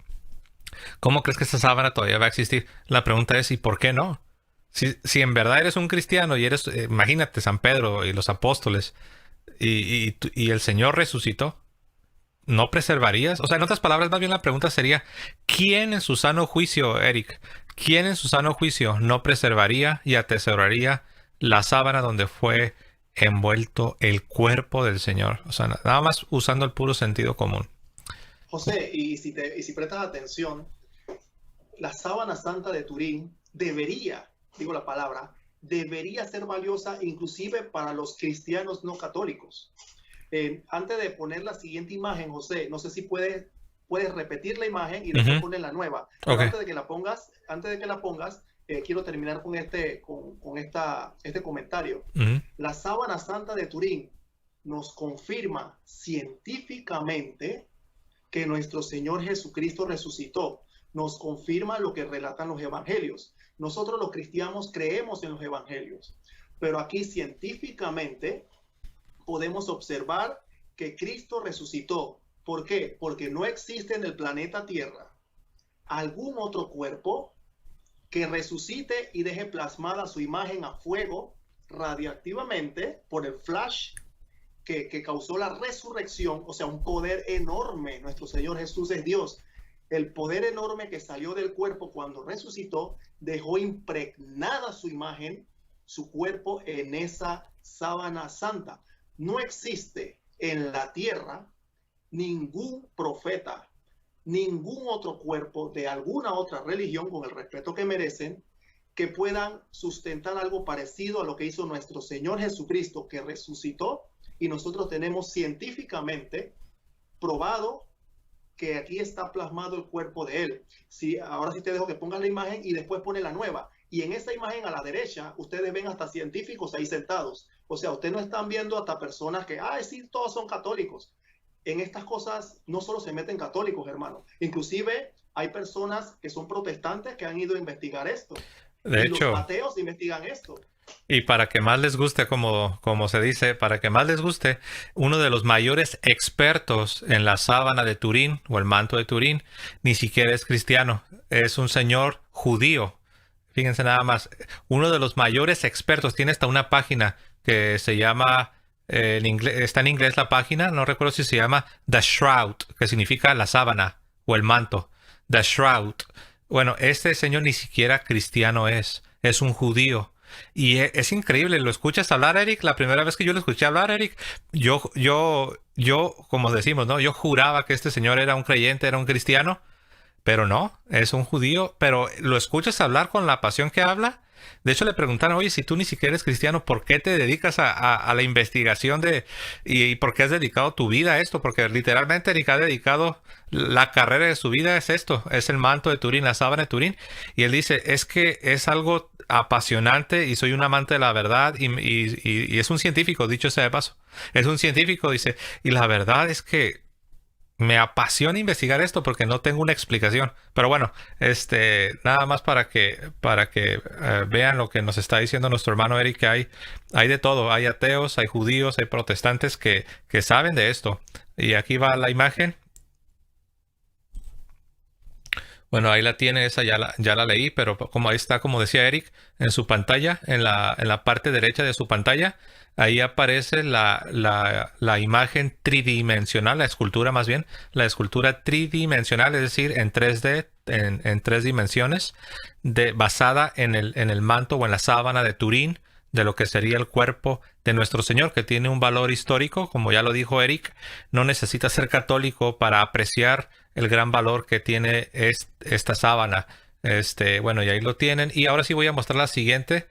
¿Cómo crees que esa sábana todavía va a existir? La pregunta es, ¿y por qué no? Si en verdad eres un cristiano y eres, imagínate, San Pedro y los apóstoles, y el Señor resucitó, ¿no preservarías? O sea, en otras palabras, más bien la pregunta sería, ¿quién en su sano juicio, Eric, quién en su sano juicio no preservaría y atesoraría la sábana donde fue envuelto el cuerpo del Señor? O sea, nada más usando el puro sentido común. José, y si prestas atención, la sábana santa de Turín debería ser valiosa inclusive para los cristianos no católicos. Antes de poner la siguiente imagen, José, no sé si puedes repetir la imagen y después poner la nueva. Pero Okay. antes de que la pongas, quiero terminar con este comentario. La sábana santa de Turín nos confirma científicamente que nuestro Señor Jesucristo resucitó. nos confirma lo que relatan los evangelios. Nosotros los cristianos creemos en los evangelios, pero aquí científicamente podemos observar que Cristo resucitó. ¿Por qué? Porque no existe en el planeta Tierra algún otro cuerpo que resucite y deje plasmada su imagen a fuego radiactivamente por el flash que causó la resurrección, o sea, un poder enorme. Nuestro Señor Jesús es Dios. El poder enorme que salió del cuerpo cuando resucitó dejó impregnada su imagen, su cuerpo, en esa sábana santa. No existe en la tierra ningún profeta, ningún otro cuerpo de alguna otra religión, con el respeto que merecen, que puedan sustentar algo parecido a lo que hizo nuestro Señor Jesucristo, que resucitó, y nosotros tenemos científicamente probado que aquí está plasmado el cuerpo de él. Sí, ahora sí te dejo que pongas la imagen y después pone la nueva. Y en esa imagen a la derecha, ustedes ven hasta científicos ahí sentados. O sea, ustedes no están viendo hasta personas que, sí, todos son católicos. En estas cosas no solo se meten católicos, hermano. Inclusive hay personas que son protestantes que han ido a investigar esto. De hecho, los ateos investigan esto. Y para que más les guste, como se dice, para que más les guste, uno de los mayores expertos en la sábana de Turín o el manto de Turín ni siquiera es cristiano, es un señor judío. Fíjense nada más, uno de los mayores expertos, tiene hasta una página que se llama, está en inglés la página, no recuerdo si se llama The Shroud, que significa la sábana o el manto. The Shroud. Bueno, este señor ni siquiera cristiano es un judío. Y es increíble, ¿lo escuchas hablar, Eric? La primera vez que yo lo escuché hablar, Eric, yo, como decimos, ¿no? Yo juraba que este señor era un creyente, era un cristiano, pero no, es un judío. Pero lo escuchas hablar con la pasión que habla. De hecho, le preguntaron, oye, si tú ni siquiera eres cristiano, ¿por qué te dedicas a la investigación y por qué has dedicado tu vida a esto? Porque literalmente Eric ha dedicado la carrera de su vida es esto, es el manto de Turín, la sábana de Turín. Y él dice, es que es algo apasionante y soy un amante de la verdad y es un científico, dicho sea de paso. Es un científico, dice, y la verdad es que me apasiona investigar esto porque no tengo una explicación. Pero bueno, nada más para que vean lo que nos está diciendo nuestro hermano Eric, que hay de todo. Hay ateos, hay judíos, hay protestantes que saben de esto. Y aquí va la imagen. Bueno, ahí la tiene, esa ya la leí, pero como ahí está, como decía Eric, en su pantalla, en la parte derecha de su pantalla, ahí aparece la imagen tridimensional, la escultura más bien, la escultura tridimensional, es decir, en 3D, en 3 dimensiones, basada en el manto o en la sábana de Turín, de lo que sería el cuerpo de nuestro Señor, que tiene un valor histórico, como ya lo dijo Eric. No necesita ser católico para apreciar el gran valor que tiene esta sábana. Bueno, y ahí lo tienen. Y ahora sí voy a mostrar la siguiente.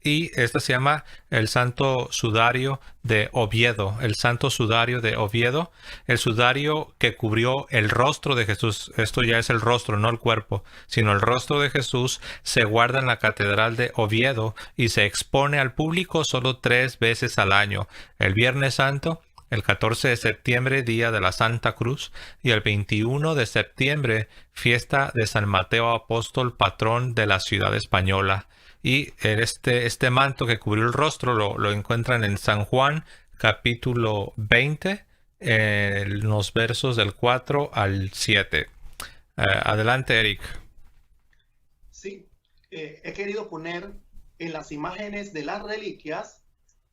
Y esta se llama el Santo Sudario de Oviedo. El Santo Sudario de Oviedo. El sudario que cubrió el rostro de Jesús. Esto ya es el rostro, no el cuerpo, sino el rostro de Jesús. Se guarda en la Catedral de Oviedo y se expone al público solo 3 veces al año. El Viernes Santo, el 14 de septiembre, Día de la Santa Cruz, y el 21 de septiembre, fiesta de San Mateo Apóstol, patrón de la ciudad española. Y este manto que cubrió el rostro lo encuentran en San Juan, capítulo 20, en los versos del 4 al 7. Adelante, Eric. Sí, he querido poner en las imágenes de las reliquias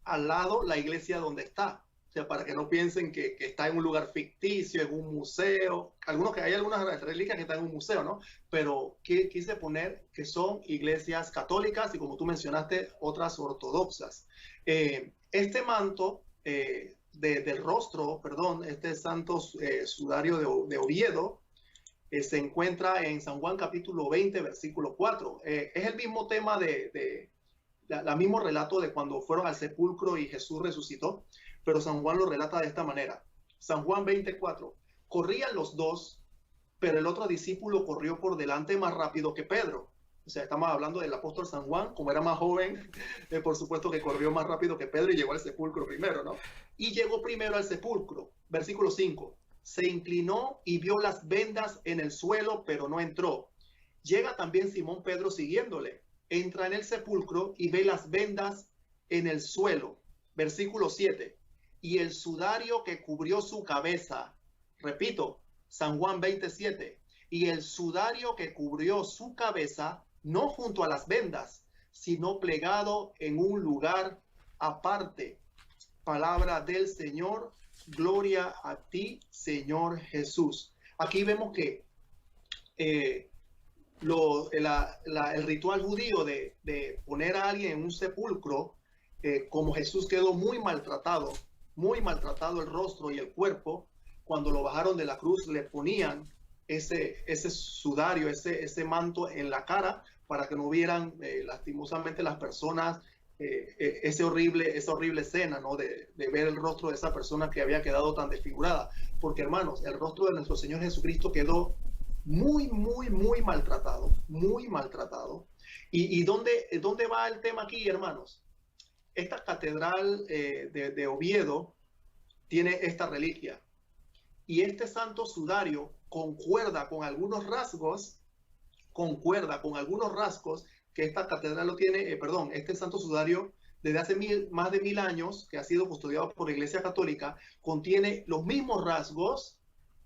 al lado la iglesia donde está. O sea, para que no piensen que está en un lugar ficticio, en un museo. Hay algunas reliquias que están en un museo, ¿no? Pero quise poner que son iglesias católicas y, como tú mencionaste, otras ortodoxas. Este manto del rostro, este santo sudario de Oviedo, se encuentra en San Juan capítulo 20, versículo 4. Es el mismo tema el mismo relato de cuando fueron al sepulcro y Jesús resucitó. Pero San Juan lo relata de esta manera. San Juan 24. Corrían los dos, pero el otro discípulo corrió por delante más rápido que Pedro. O sea, estamos hablando del apóstol San Juan, como era más joven, por supuesto que corrió más rápido que Pedro y llegó al sepulcro primero, ¿no? Y llegó primero al sepulcro. Versículo 5. se inclinó y vio las vendas en el suelo, pero no entró. Llega también Simón Pedro siguiéndole. Entra en el sepulcro y ve las vendas en el suelo. Versículo 7. Y el sudario que cubrió su cabeza. Repito, San Juan 27. Y el sudario que cubrió su cabeza, no junto a las vendas, sino plegado en un lugar aparte. Palabra del Señor. Gloria a ti, Señor Jesús. Aquí vemos que el ritual judío de poner a alguien en un sepulcro, como Jesús quedó muy maltratado el rostro y el cuerpo, cuando lo bajaron de la cruz le ponían ese sudario, ese manto en la cara para que no vieran lastimosamente las personas esa horrible escena, ¿no? De ver el rostro de esa persona que había quedado tan desfigurada. Porque, hermanos, el rostro de nuestro Señor Jesucristo quedó muy maltratado, muy maltratado. ¿Y dónde va el tema aquí, hermanos? Esta catedral de Oviedo tiene esta reliquia. Y este santo sudario concuerda con algunos rasgos que esta catedral lo tiene, este santo sudario desde hace más de 1000 años, que ha sido custodiado por la Iglesia Católica, contiene los mismos rasgos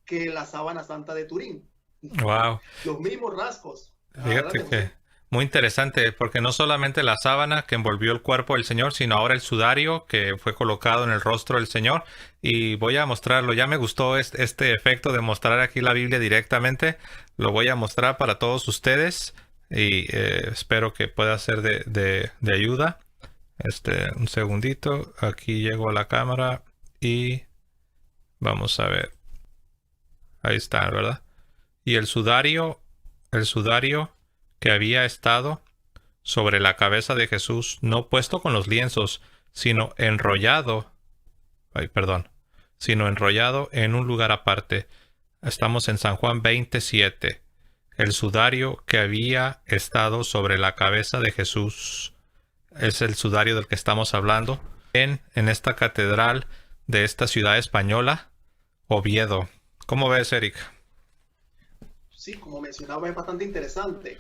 que la sábana santa de Turín. Wow. Los mismos rasgos. Fíjate que muy interesante, porque no solamente la sábana que envolvió el cuerpo del Señor, sino ahora el sudario que fue colocado en el rostro del Señor. Y voy a mostrarlo. Ya me gustó este efecto de mostrar aquí la Biblia directamente. Lo voy a mostrar para todos ustedes y espero que pueda ser de ayuda. Un segundito. Aquí llego a la cámara y vamos a ver. Ahí está, ¿verdad? Y el sudario que había estado sobre la cabeza de Jesús, no puesto con los lienzos, sino enrollado en un lugar aparte. Estamos en San Juan 27. El sudario que había estado sobre la cabeza de Jesús es el sudario del que estamos hablando en esta catedral de esta ciudad española, Oviedo. ¿Cómo ves, Eric? Sí, como mencionaba, es bastante interesante.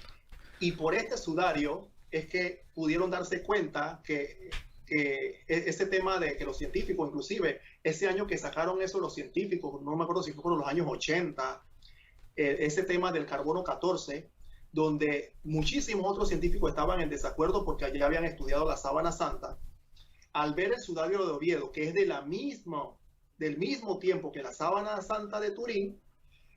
Y por este sudario es que pudieron darse cuenta que ese tema de que los científicos, inclusive ese año que sacaron eso los científicos, no me acuerdo si fue por los años 80, ese tema del carbono 14, donde muchísimos otros científicos estaban en desacuerdo porque allí habían estudiado la sábana santa. Al ver el sudario de Oviedo, que es del mismo tiempo que la sábana santa de Turín,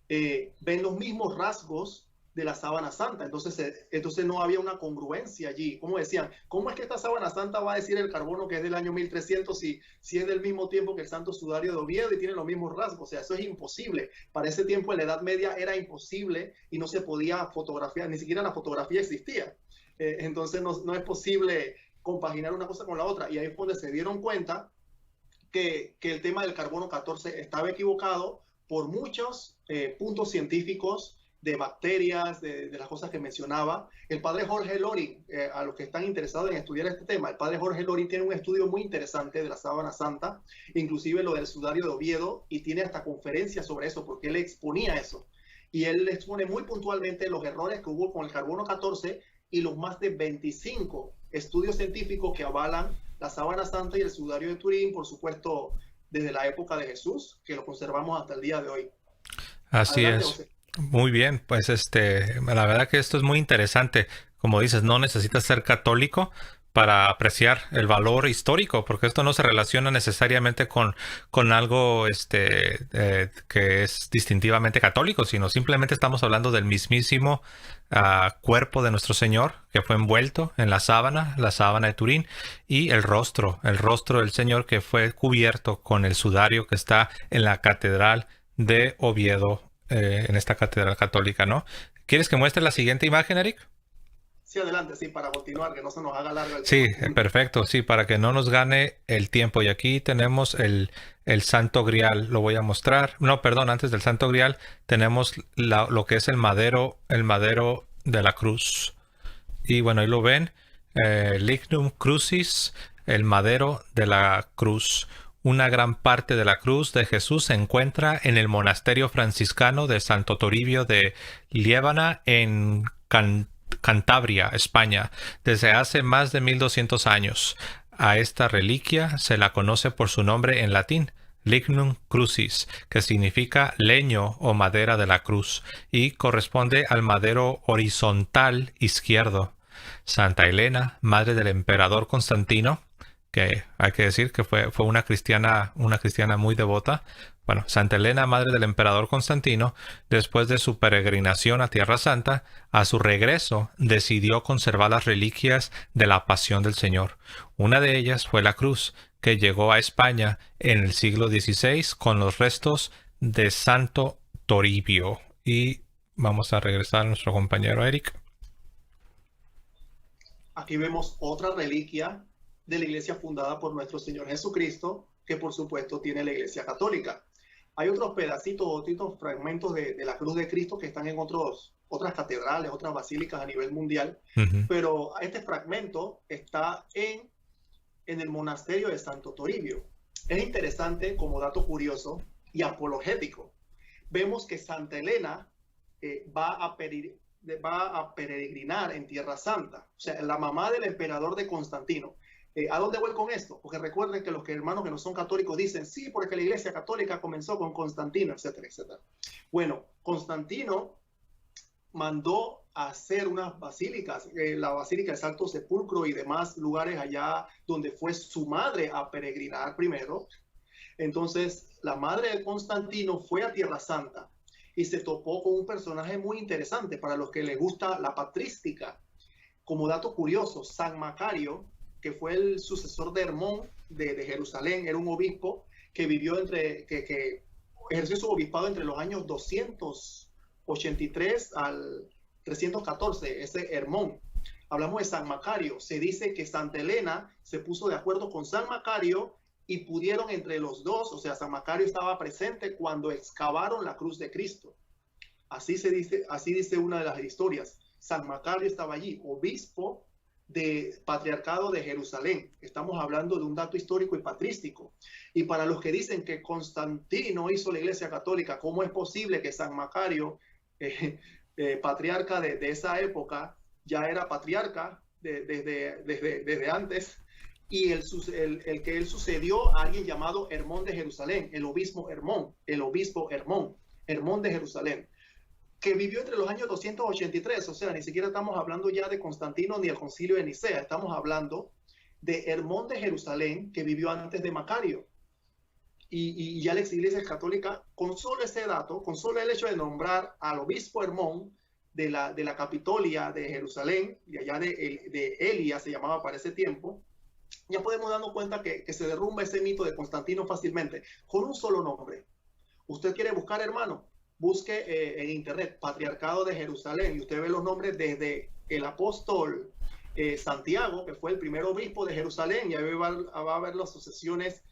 ven los mismos rasgos de la sábana santa. Entonces no había una congruencia allí. Como decían, ¿cómo es que esta sábana santa va a decir el carbono que es del año 1300 si es del mismo tiempo que el santo sudario de Oviedo y tiene los mismos rasgos? O sea, eso es imposible. Para ese tiempo en la Edad Media era imposible y no se podía fotografiar, ni siquiera la fotografía existía. Entonces no es posible compaginar una cosa con la otra. Y ahí es donde se dieron cuenta que el tema del carbono 14 estaba equivocado por muchos puntos científicos de bacterias, de las cosas que mencionaba. El padre Jorge Loring, a los que están interesados en estudiar este tema, el padre Jorge Loring tiene un estudio muy interesante de la sábana santa, inclusive lo del sudario de Oviedo, y tiene hasta conferencias sobre eso, porque él exponía eso. Y él expone muy puntualmente los errores que hubo con el carbono 14 y los más de 25 estudios científicos que avalan la sábana santa y el sudario de Turín, por supuesto, desde la época de Jesús, que lo conservamos hasta el día de hoy. Así adelante, es. José. Muy bien, pues la verdad que esto es muy interesante. Como dices, no necesitas ser católico para apreciar el valor histórico, porque esto no se relaciona necesariamente con algo que es distintivamente católico, sino simplemente estamos hablando del mismísimo cuerpo de nuestro Señor, que fue envuelto en la sábana de Turín, y el rostro del Señor que fue cubierto con el sudario que está en la catedral de Oviedo, en esta catedral católica, ¿no? ¿Quieres que muestre la siguiente imagen, Eric? Sí, adelante, sí, para continuar, que no se nos haga largo el tema. Sí, perfecto, sí, para que no nos gane el tiempo. Y aquí tenemos el Santo Grial, lo voy a mostrar. No, perdón, antes del Santo Grial tenemos lo que es el madero de la cruz. Y bueno, ahí lo ven, Lignum Crucis, el madero de la cruz. Una gran parte de la cruz de Jesús se encuentra en el monasterio franciscano de Santo Toribio de Liébana en Cantabria, España, desde hace más de 1200 años. A esta reliquia se la conoce por su nombre en latín, Lignum Crucis, que significa leño o madera de la cruz, y corresponde al madero horizontal izquierdo. Santa Elena, madre del emperador Constantino, que hay que decir que fue una cristiana muy devota. Bueno, Santa Elena, madre del emperador Constantino, después de su peregrinación a Tierra Santa, a su regreso decidió conservar las reliquias de la Pasión del Señor. Una de ellas fue la cruz, que llegó a España en el siglo XVI con los restos de Santo Toribio. Y vamos a regresar a nuestro compañero Eric. Aquí vemos otra reliquia de la iglesia fundada por nuestro Señor Jesucristo, que por supuesto tiene la iglesia católica. Hay otros pedacitos, otros fragmentos de la cruz de Cristo que están en otras catedrales, otras basílicas a nivel mundial, pero este fragmento está en el monasterio de Santo Toribio. Es interesante como dato curioso y apologético. Vemos que Santa Elena va a peregrinar en Tierra Santa, o sea, la mamá del emperador de Constantino. ¿A dónde voy con esto? Porque recuerden que los hermanos que no son católicos dicen, sí, porque la iglesia católica comenzó con Constantino, etcétera, etcétera. Bueno, Constantino mandó a hacer unas basílicas, la Basílica del Santo Sepulcro y demás lugares allá donde fue su madre a peregrinar primero. Entonces, la madre de Constantino fue a Tierra Santa y se topó con un personaje muy interesante para los que les gusta la patrística. Como dato curioso, San Macario, que fue el sucesor de Hermón de Jerusalén, era un obispo que vivió que ejerció su obispado entre los años 283 al 314, ese Hermón. Hablamos de San Macario. Se dice que Santa Elena se puso de acuerdo con San Macario y pudieron entre los dos, o sea, San Macario estaba presente cuando excavaron la cruz de Cristo. Así dice una de las historias. San Macario estaba allí, obispo de patriarcado de Jerusalén. Estamos hablando de un dato histórico y patrístico. Y para los que dicen que Constantino hizo la iglesia católica, ¿cómo es posible que San Macario, patriarca de esa época, ya era patriarca desde antes? Y el que él sucedió a alguien llamado Hermón de Jerusalén, el obispo Hermón de Jerusalén, que vivió entre los años 283, o sea, ni siquiera estamos hablando ya de Constantino ni el concilio de Nicea, estamos hablando de Hermón de Jerusalén, que vivió antes de Macario. Y ya la iglesia católica, con solo ese dato, con solo el hecho de nombrar al obispo Hermón de la Capitolia de Jerusalén, y allá de Elia se llamaba para ese tiempo, ya podemos darnos cuenta que se derrumba ese mito de Constantino fácilmente, con un solo nombre. Usted quiere buscar, hermano, busque en internet Patriarcado de Jerusalén y usted ve los nombres desde el apóstol Santiago, que fue el primer obispo de Jerusalén, y ahí va a ver las sucesiones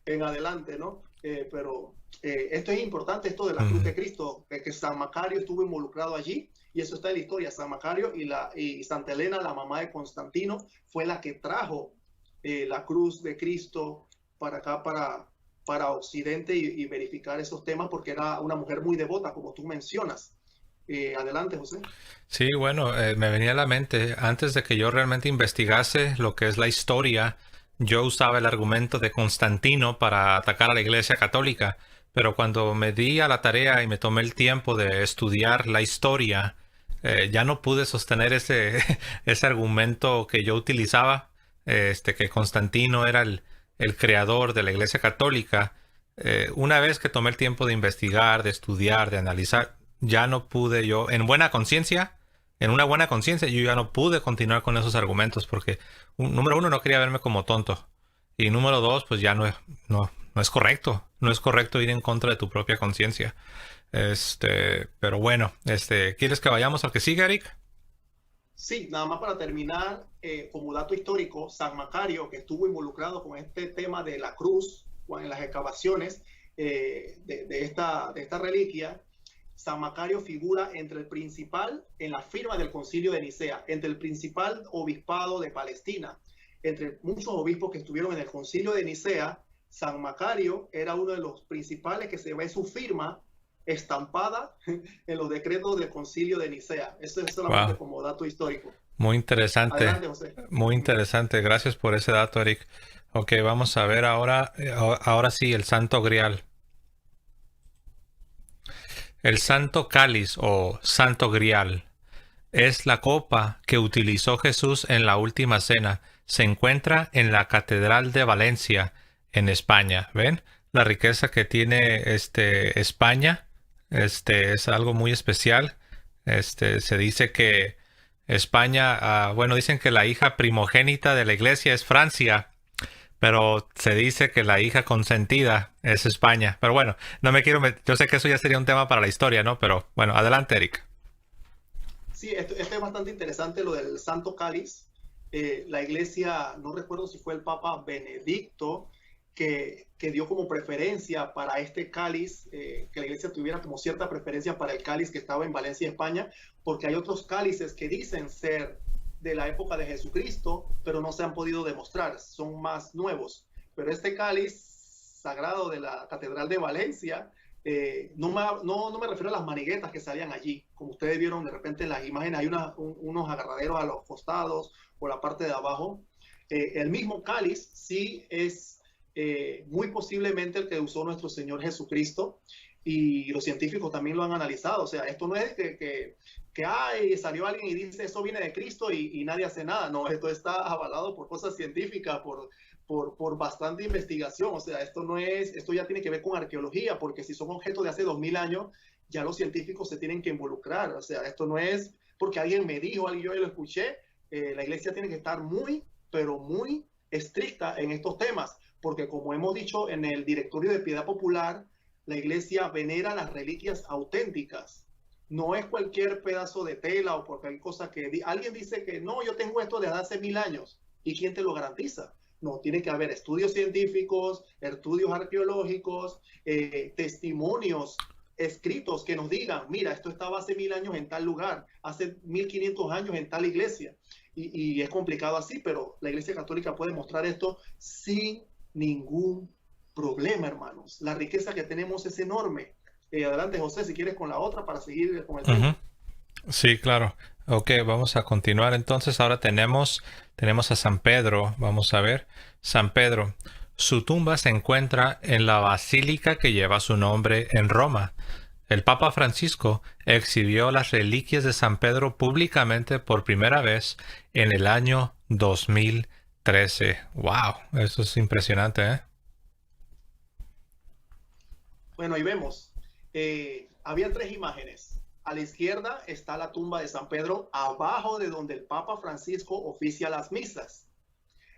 en adelante, ¿no? Pero esto es importante, esto de la cruz de Cristo, que San Macario estuvo involucrado allí, y eso está en la historia. San Macario y Santa Elena, la mamá de Constantino, fue la que trajo la cruz de Cristo para acá, para Occidente, y verificar esos temas, porque era una mujer muy devota, como tú mencionas. Adelante, José. Sí, bueno, me venía a la mente, antes de que yo realmente investigase lo que es la historia, yo usaba el argumento de Constantino para atacar a la Iglesia Católica, pero cuando me di a la tarea y me tomé el tiempo de estudiar la historia, ya no pude sostener ese argumento que yo utilizaba, que Constantino era el creador de la Iglesia Católica. Una vez que tomé el tiempo de investigar, de estudiar, de analizar, ya no pude yo, en una buena conciencia, yo ya no pude continuar con esos argumentos porque, número uno, no quería verme como tonto. Y número dos, pues ya no es correcto. No es correcto ir en contra de tu propia conciencia. Pero bueno, ¿quieres que vayamos al que sigue, Eric? Sí, nada más para terminar, como dato histórico, San Macario, que estuvo involucrado con este tema de la cruz, en las excavaciones de esta reliquia, San Macario figura entre el principal, en la firma del concilio de Nicea, entre el principal obispado de Palestina, entre muchos obispos que estuvieron en el concilio de Nicea. San Macario era uno de los principales que se ve su firma estampada en los decretos del Concilio de Nicea. Eso es solamente Wow. como dato histórico. Muy interesante. Adelante, José. Muy interesante. Gracias por ese dato, Eric. Ok, vamos a ver ahora, ahora sí, el Santo Grial. El Santo Cáliz o Santo Grial es la copa que utilizó Jesús en la última cena. Se encuentra en la Catedral de Valencia, en España. ¿Ven? La riqueza que tiene España. Es algo muy especial. Se dice que España, bueno, dicen que la hija primogénita de la iglesia es Francia, pero se dice que la hija consentida es España. Pero bueno, no me quiero yo sé que eso ya sería un tema para la historia, ¿no? Pero bueno, adelante, Eric. Sí, esto es bastante interesante lo del Santo Cáliz. La iglesia, no recuerdo si fue el Papa Benedicto que dio como preferencia para este cáliz, que la iglesia tuviera como cierta preferencia para el cáliz que estaba en Valencia, España, porque hay otros cálices que dicen ser de la época de Jesucristo, pero no se han podido demostrar, son más nuevos. Pero este cáliz sagrado de la Catedral de Valencia, no me refiero a las maniguetas que salían allí. Como ustedes vieron de repente en las imágenes, hay unos agarraderos a los costados o la parte de abajo. El mismo cáliz sí es muy posiblemente el que usó nuestro Señor Jesucristo, y los científicos también lo han analizado. O sea, esto no es que salió alguien y dice eso viene de Cristo y nadie hace nada. No, esto está avalado por cosas científicas, por bastante investigación. O sea, esto ya tiene que ver con arqueología, porque si son objetos de hace 2000 años, ya los científicos se tienen que involucrar. O sea, esto no es porque alguien me dijo, yo lo escuché. La iglesia tiene que estar muy, pero muy estricta en estos temas, porque como hemos dicho en el Directorio de Piedad Popular, la iglesia venera las reliquias auténticas. No es cualquier pedazo de tela o cualquier cosa que alguien dice que no, yo tengo esto desde hace 1000 años. ¿Y quién te lo garantiza? No, tiene que haber estudios científicos, estudios arqueológicos, testimonios escritos que nos digan, mira, esto estaba hace 1000 años en tal lugar, hace 1500 años en tal iglesia. Y es complicado así, pero la Iglesia Católica puede mostrar esto sin ningún problema, hermanos. La riqueza que tenemos es enorme. Adelante, José, si quieres con la otra para seguir con el tema. Sí, claro. Ok, vamos a continuar. Entonces ahora tenemos a San Pedro. Vamos a ver. San Pedro. Su tumba se encuentra en la basílica que lleva su nombre en Roma. El Papa Francisco exhibió las reliquias de San Pedro públicamente por primera vez en el año 2013. ¡Wow! Eso es impresionante, ¿eh? Bueno, ahí vemos. Había 3 imágenes. A la izquierda está la tumba de San Pedro, abajo de donde el Papa Francisco oficia las misas.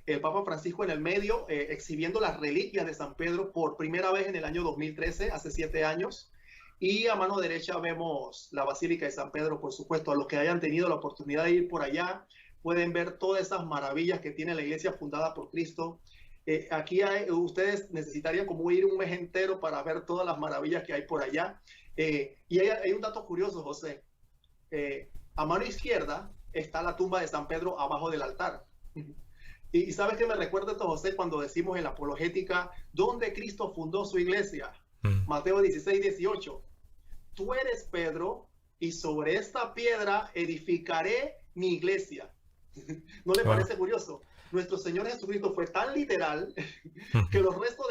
El Papa Francisco en el medio, exhibiendo las reliquias de San Pedro por primera vez en el año 2013, hace 7 años. Y a mano derecha vemos la Basílica de San Pedro, por supuesto. A los que hayan tenido la oportunidad de ir por allá, pueden ver todas esas maravillas que tiene la iglesia fundada por Cristo. Aquí ustedes necesitarían como ir un mes entero para ver todas las maravillas que hay por allá. Y hay un dato curioso, José. A mano izquierda está la tumba de San Pedro abajo del altar. Y ¿sabes qué me recuerda esto, José, cuando decimos en la apologética, ¿dónde Cristo fundó su iglesia? Mateo 16, 18. Tú eres Pedro, y sobre esta piedra edificaré mi iglesia. ¿No le parece curioso? Nuestro Señor Jesucristo fue tan literal que los restos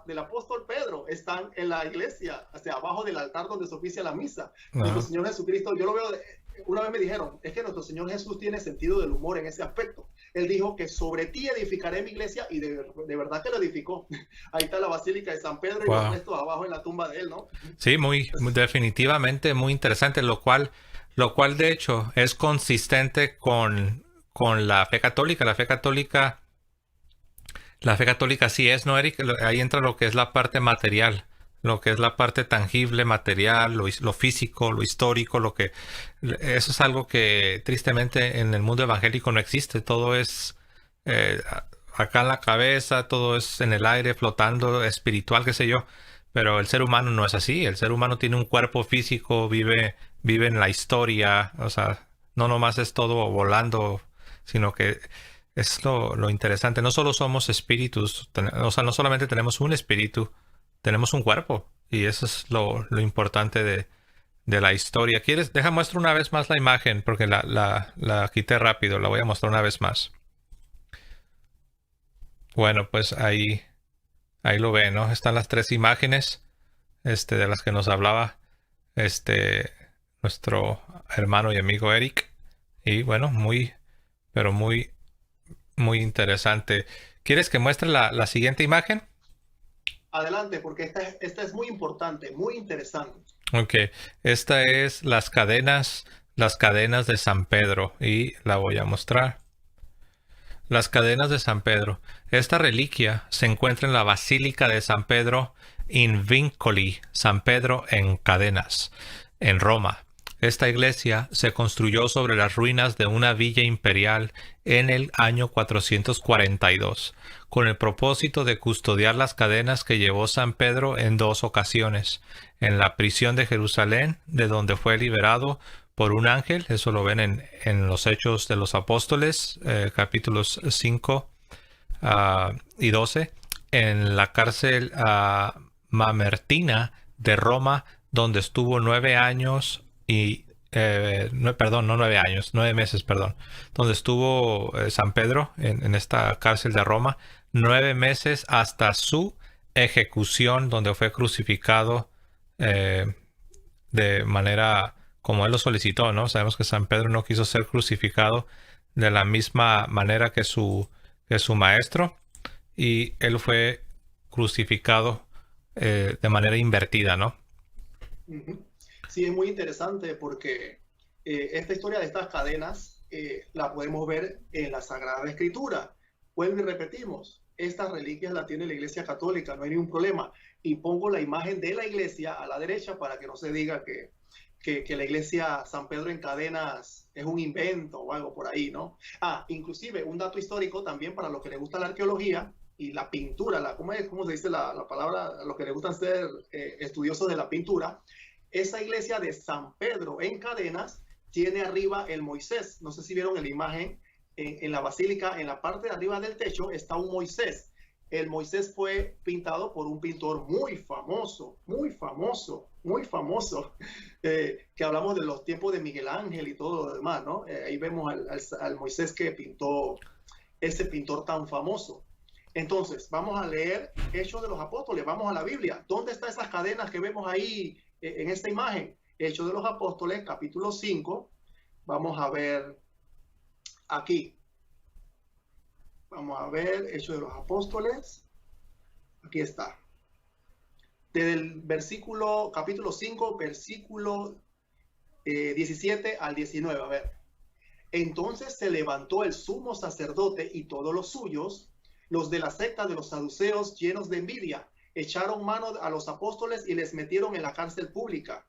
del apóstol Pedro están en la iglesia, hacia abajo del altar donde se oficia la misa. Nuestro Señor Jesucristo, yo lo veo, una vez me dijeron, es que nuestro Señor Jesús tiene sentido del humor en ese aspecto. Él dijo que sobre ti edificaré mi iglesia, y de verdad que lo edificó. Ahí está la Basílica de San Pedro y los restos abajo en la tumba de él, ¿no? Sí, muy definitivamente muy interesante, lo cual de hecho es consistente con la fe católica. La fe católica sí es, ¿no, Eric? Ahí entra lo que es la parte material, lo que es la parte tangible, material, lo físico, lo histórico, eso es algo que tristemente en el mundo evangélico no existe. Todo es acá en la cabeza, todo es en el aire, flotando, espiritual, qué sé yo. Pero el ser humano no es así. El ser humano tiene un cuerpo físico, vive en la historia, o sea, no nomás es todo volando, sino que es lo interesante. No solo somos espíritus, o sea, no solamente tenemos un espíritu, tenemos un cuerpo. Y eso es lo importante de la historia. ¿Quieres? Deja muestro una vez más la imagen, porque la quité rápido. La voy a mostrar una vez más. Bueno, pues ahí lo ven, ¿no? Están las tres imágenes de las que nos hablaba este nuestro hermano y amigo Eric. Y bueno, pero muy interesante. ¿Quieres que muestre la siguiente imagen? Adelante, porque esta es muy importante, muy interesante. Ok, esta es las cadenas de San Pedro y la voy a mostrar. Las cadenas de San Pedro. Esta reliquia se encuentra en la Basílica de San Pedro in Vincoli, San Pedro en Cadenas, en Roma. Esta iglesia se construyó sobre las ruinas de una villa imperial en el año 442, con el propósito de custodiar las cadenas que llevó San Pedro en dos ocasiones, en la prisión de Jerusalén, de donde fue liberado por un ángel. Eso lo ven en los Hechos de los Apóstoles, capítulos 5 y 12, en la cárcel Mamertina de Roma, donde estuvo 9 años y perdón, no 9 años, 9 meses, perdón, donde estuvo San Pedro en esta cárcel de Roma, 9 meses hasta su ejecución, donde fue crucificado de manera como él lo solicitó, ¿no? Sabemos que San Pedro no quiso ser crucificado de la misma manera que su maestro, y él fue crucificado de manera invertida, ¿no? Sí, es muy interesante porque esta historia de estas cadenas la podemos ver en la Sagrada Escritura. Vuelvo y repetimos, estas reliquias las tiene la Iglesia Católica, no hay ningún problema. Y pongo la imagen de la iglesia a la derecha para que no se diga que la iglesia San Pedro en Cadenas es un invento o algo por ahí, ¿no? Inclusive un dato histórico también para los que les gusta la arqueología y la pintura, ¿cómo se dice la palabra? A los que les gustan ser estudiosos de la pintura. Esa iglesia de San Pedro en Cadenas tiene arriba el Moisés. No sé si vieron en la imagen, en la basílica, en la parte de arriba del techo está un Moisés. El Moisés fue pintado por un pintor muy famoso, que hablamos de los tiempos de Miguel Ángel y todo lo demás, ¿no? Ahí vemos al Moisés que pintó ese pintor tan famoso. Entonces, vamos a leer Hechos de los Apóstoles, vamos a la Biblia. ¿Dónde están esas cadenas que vemos ahí en esta imagen? Hechos de los Apóstoles, capítulo 5. Vamos a ver aquí. Vamos a ver Hechos de los Apóstoles. Aquí está. Desde el capítulo 5, versículo 17 al 19. A ver. Entonces se levantó el sumo sacerdote y todos los suyos, los de la secta de los saduceos, llenos de envidia, echaron mano a los apóstoles y les metieron en la cárcel pública.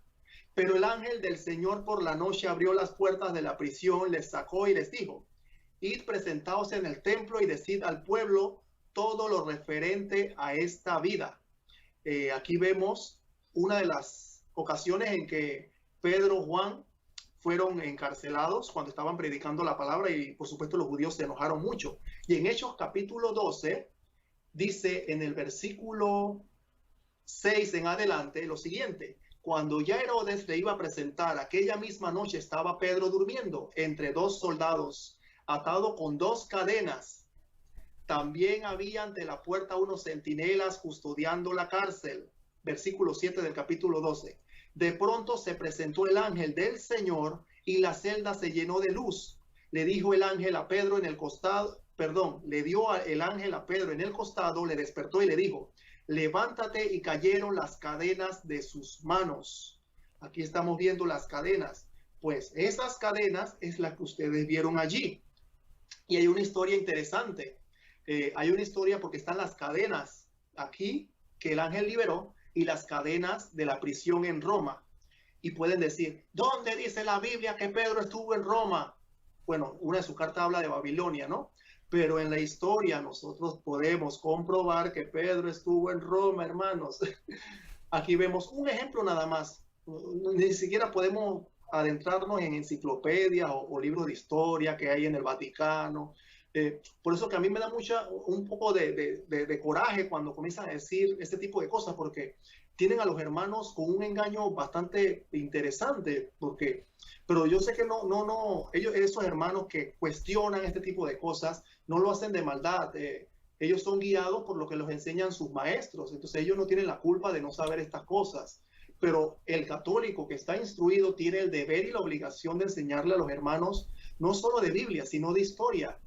Pero el ángel del Señor por la noche abrió las puertas de la prisión, les sacó y les dijo: id, presentaos en el templo y decid al pueblo todo lo referente a esta vida. Aquí vemos una de las ocasiones en que Pedro, Juan fueron encarcelados cuando estaban predicando la palabra, y por supuesto los judíos se enojaron mucho. Y en Hechos capítulo 12 dice en el versículo 6 en adelante lo siguiente: cuando ya Herodes le iba a presentar, aquella misma noche estaba Pedro durmiendo entre dos soldados, atado con dos cadenas. También había ante la puerta unos centinelas custodiando la cárcel. Versículo 7 del capítulo 12. De pronto se presentó el ángel del Señor y la celda se llenó de luz. Le dijo el ángel a Pedro en el costado, le dio el ángel a Pedro en el costado, le despertó y le dijo: levántate, y cayeron las cadenas de sus manos. Aquí estamos viendo las cadenas. Pues esas cadenas es la que ustedes vieron allí. Y hay una historia interesante. Hay una historia porque están las cadenas aquí que el ángel liberó y las cadenas de la prisión en Roma. Y pueden decir: ¿dónde dice la Biblia que Pedro estuvo en Roma? Bueno, una de sus cartas habla de Babilonia, ¿no? Pero en la historia nosotros podemos comprobar que Pedro estuvo en Roma, hermanos. Aquí vemos un ejemplo nada más. Ni siquiera podemos adentrarnos en enciclopedias o libros de historia que hay en el Vaticano. Por eso que a mí me da un poco de coraje cuando comienzan a decir este tipo de cosas, porque tienen a los hermanos con un engaño bastante interesante, pero yo sé que esos hermanos que cuestionan este tipo de cosas no lo hacen de maldad. Ellos son guiados por lo que los enseñan sus maestros, entonces ellos no tienen la culpa de no saber estas cosas. Pero el católico que está instruido tiene el deber y la obligación de enseñarle a los hermanos no solo de Biblia, sino de historia.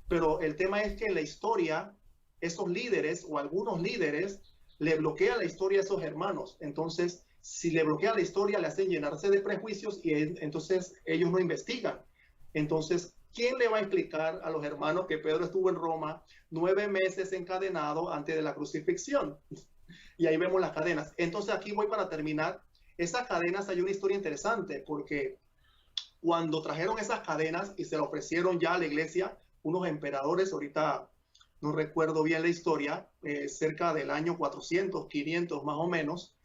Pero el tema es que la historia, esos líderes o algunos líderes le bloquean la historia a esos hermanos. Entonces, si le bloquean la historia, le hacen llenarse de prejuicios y entonces ellos no investigan. Entonces, ¿quién le va a explicar a los hermanos que Pedro estuvo en Roma 9 meses encadenado antes de la crucifixión? Y ahí vemos las cadenas. Entonces, aquí voy para terminar. Esas cadenas, hay una historia interesante, porque cuando trajeron esas cadenas y se lo ofrecieron ya a la iglesia, unos emperadores, ahorita no recuerdo bien la historia, cerca del año 400, 500 más o menos,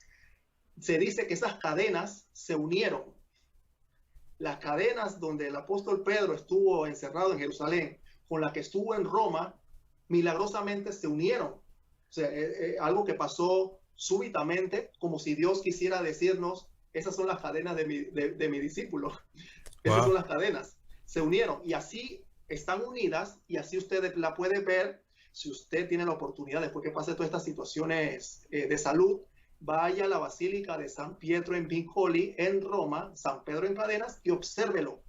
se dice que esas cadenas se unieron. Las cadenas donde el apóstol Pedro estuvo encerrado en Jerusalén, con la que estuvo en Roma, milagrosamente se unieron. O sea, algo que pasó súbitamente, como si Dios quisiera decirnos, esas son las cadenas de mi discípulo. Esas son las cadenas. Se unieron y así están unidas, y así usted la puede ver si usted tiene la oportunidad, después que pase todas estas situaciones de salud. Vaya a la Basílica de San Pietro en Vincoli, en Roma, San Pedro en cadenas, y obsérvelo.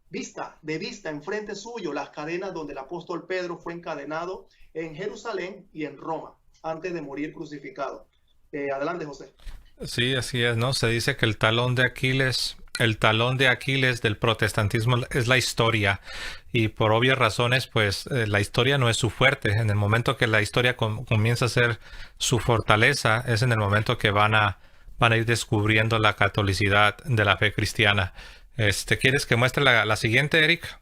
De vista, enfrente suyo, las cadenas donde el apóstol Pedro fue encadenado en Jerusalén y en Roma, antes de morir crucificado. Adelante, José. Sí, así es, ¿no? Se dice que el talón de Aquiles del protestantismo es la historia, y por obvias razones, pues la historia no es su fuerte. En el momento que la historia comienza a ser su fortaleza, es en el momento que van a ir descubriendo la catolicidad de la fe cristiana. ¿Quieres que muestre la siguiente, Eric?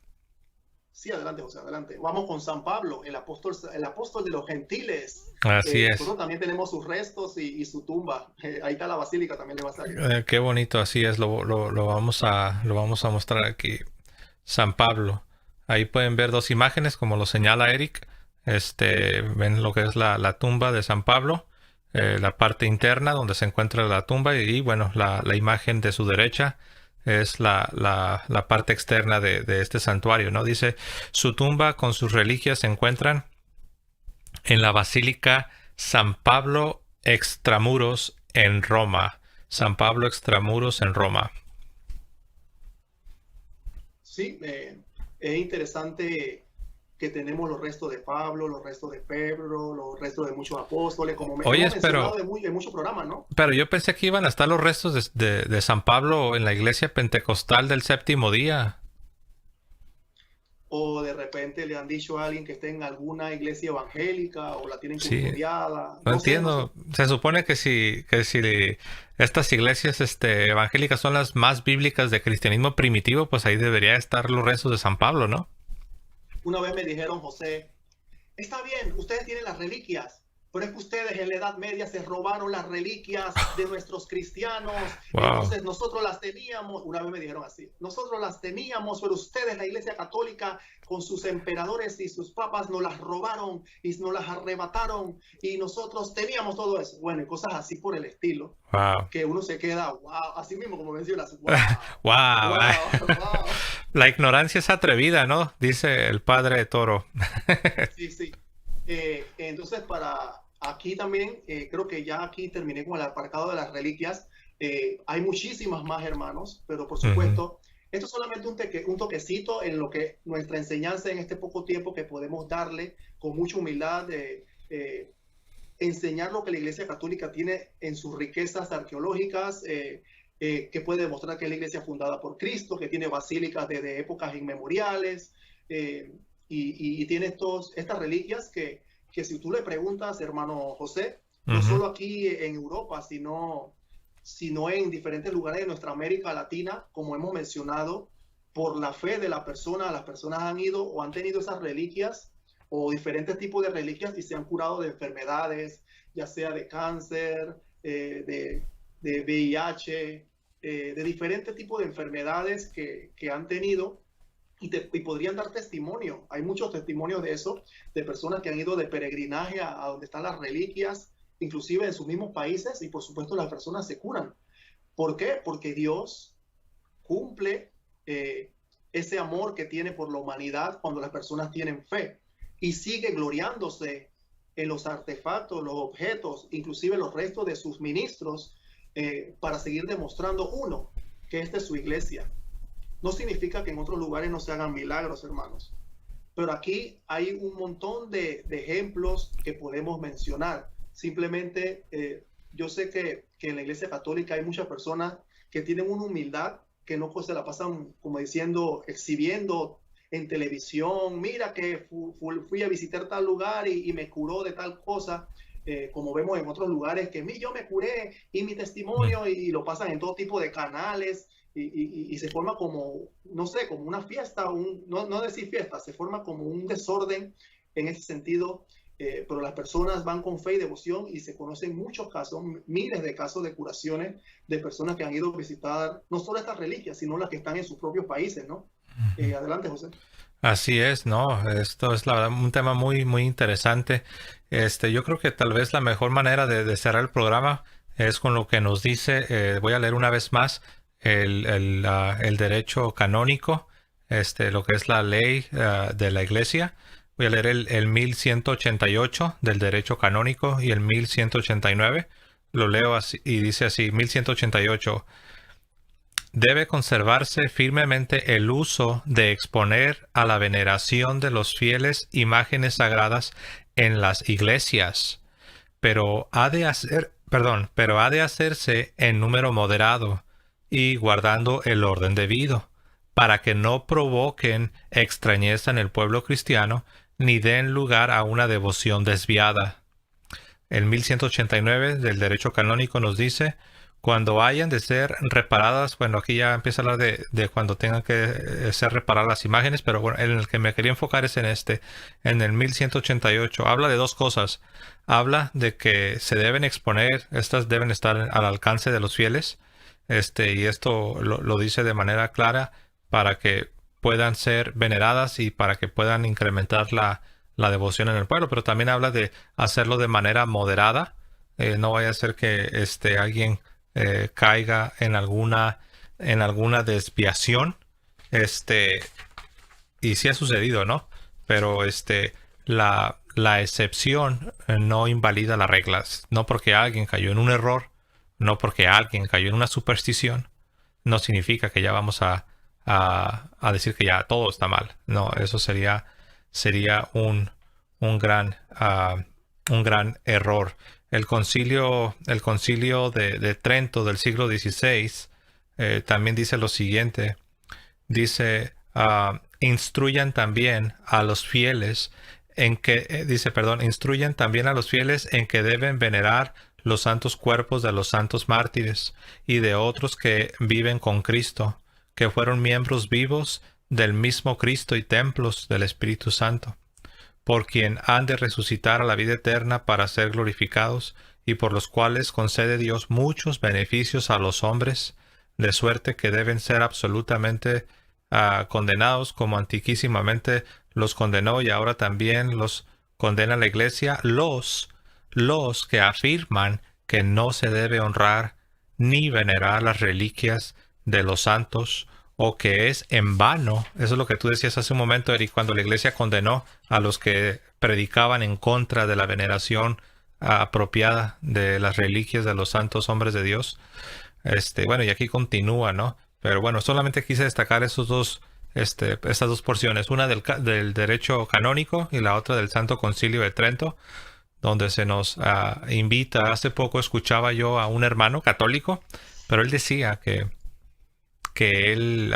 Sí, adelante, José, adelante. Vamos con San Pablo, el apóstol de los gentiles. Así es. Nosotros también tenemos sus restos y su tumba. Ahí está la basílica, también le va a salir. Qué bonito, así es. Lo vamos a mostrar aquí. San Pablo. Ahí pueden ver dos imágenes, como lo señala Eric. Ven lo que es la tumba de San Pablo, la parte interna donde se encuentra la tumba, y bueno, la imagen de su derecha es la parte externa de este santuario, ¿no? Dice: su tumba con sus reliquias se encuentran en la Basílica San Pablo Extramuros en Roma. San Pablo Extramuros en Roma. Sí, es interesante que tenemos los restos de Pablo, los restos de Pedro, los restos de muchos apóstoles, como hemos mencionado en muchos programas, ¿no? Pero yo pensé que iban a estar los restos de San Pablo en la iglesia pentecostal del séptimo día. O de repente le han dicho a alguien que esté en alguna iglesia evangélica o la tienen custodiada. No entiendo. Se supone que si estas iglesias evangélicas son las más bíblicas de cristianismo primitivo, pues ahí debería estar los restos de San Pablo, ¿no? Una vez me dijeron, José, está bien, ustedes tienen las reliquias, pero es que ustedes en la Edad Media se robaron las reliquias de nuestros cristianos. Wow. Entonces nosotros las teníamos, una vez me dijeron así, nosotros las teníamos, pero ustedes, la Iglesia Católica, con sus emperadores y sus papas, nos las robaron y nos las arrebataron, y nosotros teníamos todo eso. Bueno, y cosas así por el estilo. Wow. Que uno se queda, wow, así mismo como mencionas. Wow. Wow. Wow. La ignorancia es atrevida, ¿no? Dice el padre Toro. Sí, sí. Entonces, aquí también, creo que ya aquí terminé con el apartado de las reliquias. Hay muchísimas más, hermanos, pero por supuesto, esto es solamente un toquecito en lo que nuestra enseñanza en este poco tiempo que podemos darle con mucha humildad, enseñar lo que la Iglesia Católica tiene en sus riquezas arqueológicas, que puede demostrar que es la iglesia fundada por Cristo, que tiene basílicas desde épocas inmemoriales, y tiene estas reliquias que si tú le preguntas, hermano José, no solo aquí en Europa, sino en diferentes lugares de nuestra América Latina, como hemos mencionado, por la fe de la persona, las personas han ido o han tenido esas reliquias o diferentes tipos de reliquias y se han curado de enfermedades, ya sea de cáncer, de VIH, de diferentes tipos de enfermedades que han tenido, y podrían dar testimonio. Hay muchos testimonios de eso, de personas que han ido de peregrinaje a donde están las reliquias, inclusive en sus mismos países, y por supuesto las personas se curan. ¿Por qué? Porque Dios cumple ese amor que tiene por la humanidad cuando las personas tienen fe, y sigue gloriándose en los artefactos, los objetos, inclusive los restos de sus ministros, para seguir demostrando, uno, que esta es su iglesia. No significa que en otros lugares no se hagan milagros, hermanos, pero aquí hay un montón de ejemplos que podemos mencionar. Simplemente yo sé que en la Iglesia Católica hay muchas personas que tienen una humildad que no pues, se la pasan como diciendo, exhibiendo en televisión, mira que fui a visitar tal lugar y me curó de tal cosa, como vemos en otros lugares, que yo me curé y mi testimonio, y lo pasan en todo tipo de canales, y se forma como, no sé, como una fiesta, no decir fiesta, se forma como un desorden en ese sentido, pero las personas van con fe y devoción, y se conocen muchos casos, miles de casos de curaciones de personas que han ido a visitar no solo estas reliquias, sino las que están en sus propios países, ¿no? Adelante, José. Así es, ¿no? Esto es la verdad un tema muy, muy interesante. Yo creo que tal vez la mejor manera de cerrar el programa es con lo que nos dice, voy a leer una vez más el derecho canónico, lo que es la ley de la Iglesia. Voy a leer el 1188 del derecho canónico y el 1189. Lo leo así y dice así, 1188. Debe conservarse firmemente el uso de exponer a la veneración de los fieles imágenes sagradas en las iglesias, pero ha de hacerse en número moderado y guardando el orden debido, para que no provoquen extrañeza en el pueblo cristiano ni den lugar a una devoción desviada. El 1189 del derecho canónico nos dice: cuando hayan de ser reparadas, bueno, aquí ya empieza a hablar de cuando tengan que ser reparadas las imágenes, pero bueno, en el que me quería enfocar es en el 1188. Habla de dos cosas. Habla de que se deben exponer, estas deben estar al alcance de los fieles, y esto lo dice de manera clara para que puedan ser veneradas y para que puedan incrementar la devoción en el pueblo, pero también habla de hacerlo de manera moderada. No vaya a ser que alguien caiga en alguna desviación, y sí ha sucedido, ¿no? Pero la excepción no invalida las reglas. No porque alguien cayó en un error, no porque alguien cayó en una superstición, no significa que ya vamos a decir que ya todo está mal. No, eso sería un gran error. El concilio de Trento del siglo XVI también dice lo siguiente. Dice, instruyan también a los fieles instruyan también a los fieles en que deben venerar los santos cuerpos de los santos mártires y de otros que viven con Cristo, que fueron miembros vivos del mismo Cristo y templos del Espíritu Santo, por quien han de resucitar a la vida eterna para ser glorificados, y por los cuales concede Dios muchos beneficios a los hombres, de suerte que deben ser absolutamente condenados, como antiquísimamente los condenó y ahora también los condena la Iglesia, los que afirman que no se debe honrar ni venerar las reliquias de los santos, o que es en vano. Eso es lo que tú decías hace un momento, Eric, cuando la Iglesia condenó a los que predicaban en contra de la veneración apropiada de las reliquias de los santos hombres de Dios. Bueno, y aquí continúa, ¿no? Pero bueno, solamente quise destacar estas dos porciones, una del derecho canónico y la otra del Santo Concilio de Trento, donde se nos invita. Hace poco escuchaba yo a un hermano católico, pero él decía que él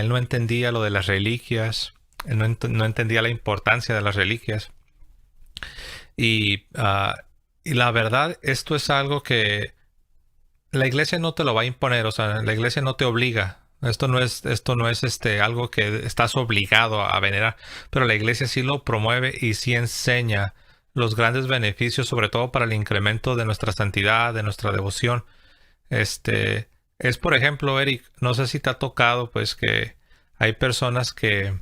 no entendía lo de las reliquias, no entendía la importancia de las reliquias. Y la verdad, esto es algo que la Iglesia no te lo va a imponer, o sea, la Iglesia no te obliga. Esto no es algo que estás obligado a venerar, pero la Iglesia sí lo promueve y sí enseña los grandes beneficios, sobre todo para el incremento de nuestra santidad, de nuestra devoción. Es, por ejemplo, Eric, no sé si te ha tocado, pues, que Hay personas que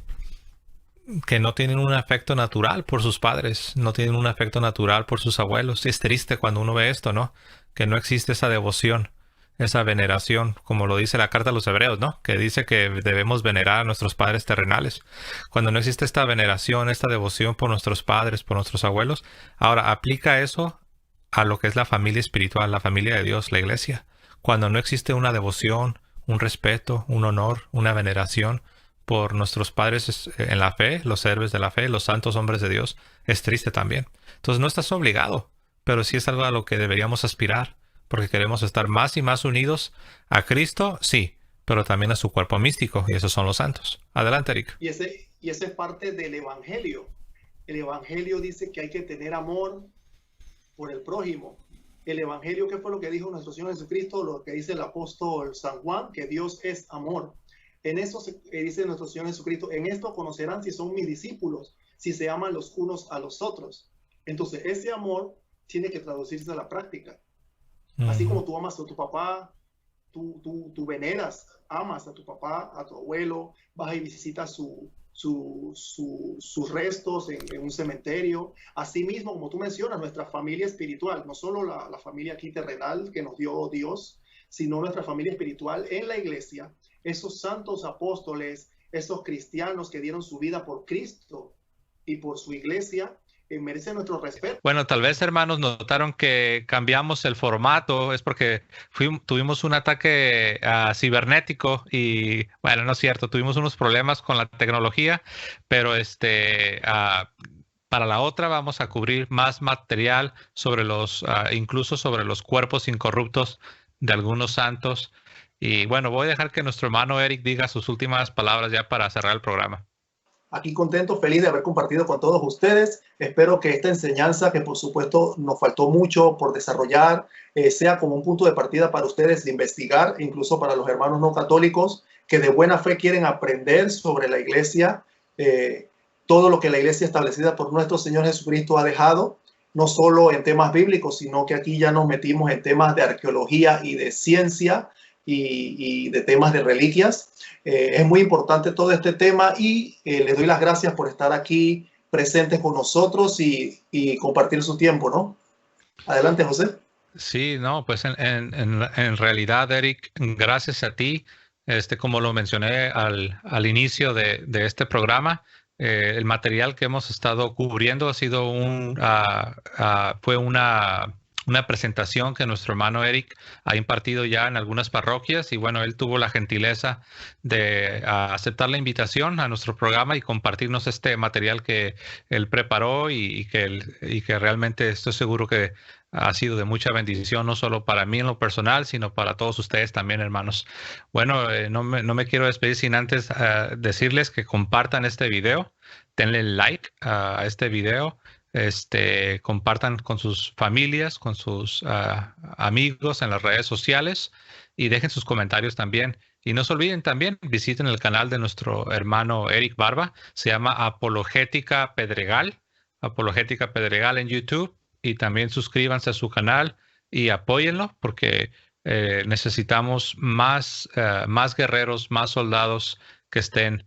no tienen un afecto natural por sus padres, no tienen un afecto natural por sus abuelos. Y es triste cuando uno ve esto, ¿no? Que no existe esa devoción, esa veneración, como lo dice la carta a los hebreos, ¿no? Que dice que debemos venerar a nuestros padres terrenales. Cuando no existe esta veneración, esta devoción por nuestros padres, por nuestros abuelos, ahora aplica eso a lo que es la familia espiritual, la familia de Dios, la iglesia. Cuando no existe una devoción, un respeto, un honor, una veneración por nuestros padres en la fe, los héroes de la fe, los santos hombres de Dios, es triste también. Entonces no estás obligado, pero sí es algo a lo que deberíamos aspirar, porque queremos estar más y más unidos a Cristo, sí, pero también a su cuerpo místico, y esos son los santos. Adelante, Eric. Y ese es parte del Evangelio. El Evangelio dice que hay que tener amor por el prójimo. El Evangelio, ¿qué fue lo que dijo nuestro Señor Jesucristo? Lo que dice el apóstol San Juan, que Dios es amor. En eso dice nuestro Señor Jesucristo, en esto conocerán si son mis discípulos, si se aman los unos a los otros. Entonces, ese amor tiene que traducirse a la práctica. Así como tú amas a tu papá, tú veneras, amas a tu papá, a tu abuelo, vas y visitas sus restos en un cementerio. Asimismo, como tú mencionas, nuestra familia espiritual, no solo la familia aquí terrenal que nos dio Dios, sino nuestra familia espiritual en la iglesia, esos santos apóstoles, esos cristianos que dieron su vida por Cristo y por su iglesia, merecen nuestro respeto. Bueno, tal vez, hermanos, notaron que cambiamos el formato, es porque tuvimos un ataque cibernético y, bueno, no es cierto, tuvimos unos problemas con la tecnología, pero para la otra vamos a cubrir más material sobre incluso sobre los cuerpos incorruptos de algunos santos. Y bueno, voy a dejar que nuestro hermano Eric diga sus últimas palabras ya para cerrar el programa. Aquí contento, feliz de haber compartido con todos ustedes. Espero que esta enseñanza, que por supuesto nos faltó mucho por desarrollar, sea como un punto de partida para ustedes de investigar, incluso para los hermanos no católicos que de buena fe quieren aprender sobre la iglesia, todo lo que la iglesia establecida por nuestro Señor Jesucristo ha dejado, no solo en temas bíblicos, sino que aquí ya nos metimos en temas de arqueología y de ciencia y de temas de reliquias. Es muy importante todo este tema y les doy las gracias por estar aquí presentes con nosotros y compartir su tiempo, ¿no? Adelante, José. Sí, no, pues en realidad, Eric, gracias a ti, como lo mencioné al inicio de este programa, el material que hemos estado cubriendo ha sido fue una presentación que nuestro hermano Eric ha impartido ya en algunas parroquias y bueno, él tuvo la gentileza de aceptar la invitación a nuestro programa y compartirnos este material que él preparó y que realmente estoy seguro que ha sido de mucha bendición, no solo para mí en lo personal, sino para todos ustedes también, hermanos. Bueno, no me quiero despedir sin antes decirles que compartan este video, denle like a este video. Compartan con sus familias, con sus amigos en las redes sociales y dejen sus comentarios también. Y no se olviden también, visiten el canal de nuestro hermano Eric Barba, se llama Apologética Pedregal en YouTube, y también suscríbanse a su canal y apóyenlo porque necesitamos más guerreros, más soldados que estén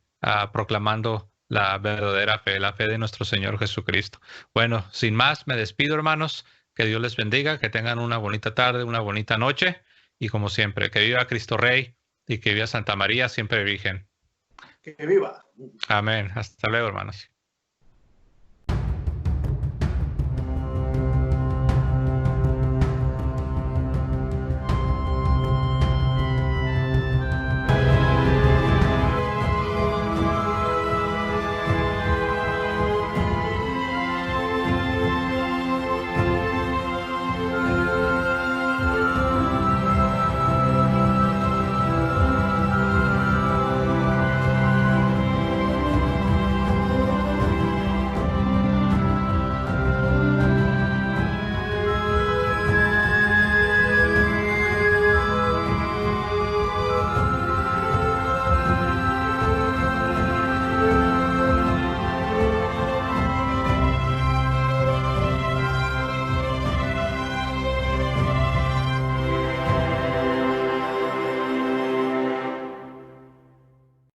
proclamando la verdadera fe, la fe de nuestro Señor Jesucristo. Bueno, sin más, me despido, hermanos. Que Dios les bendiga, que tengan una bonita tarde, una bonita noche. Y como siempre, que viva Cristo Rey y que viva Santa María, siempre Virgen. Que viva. Amén. Hasta luego, hermanos.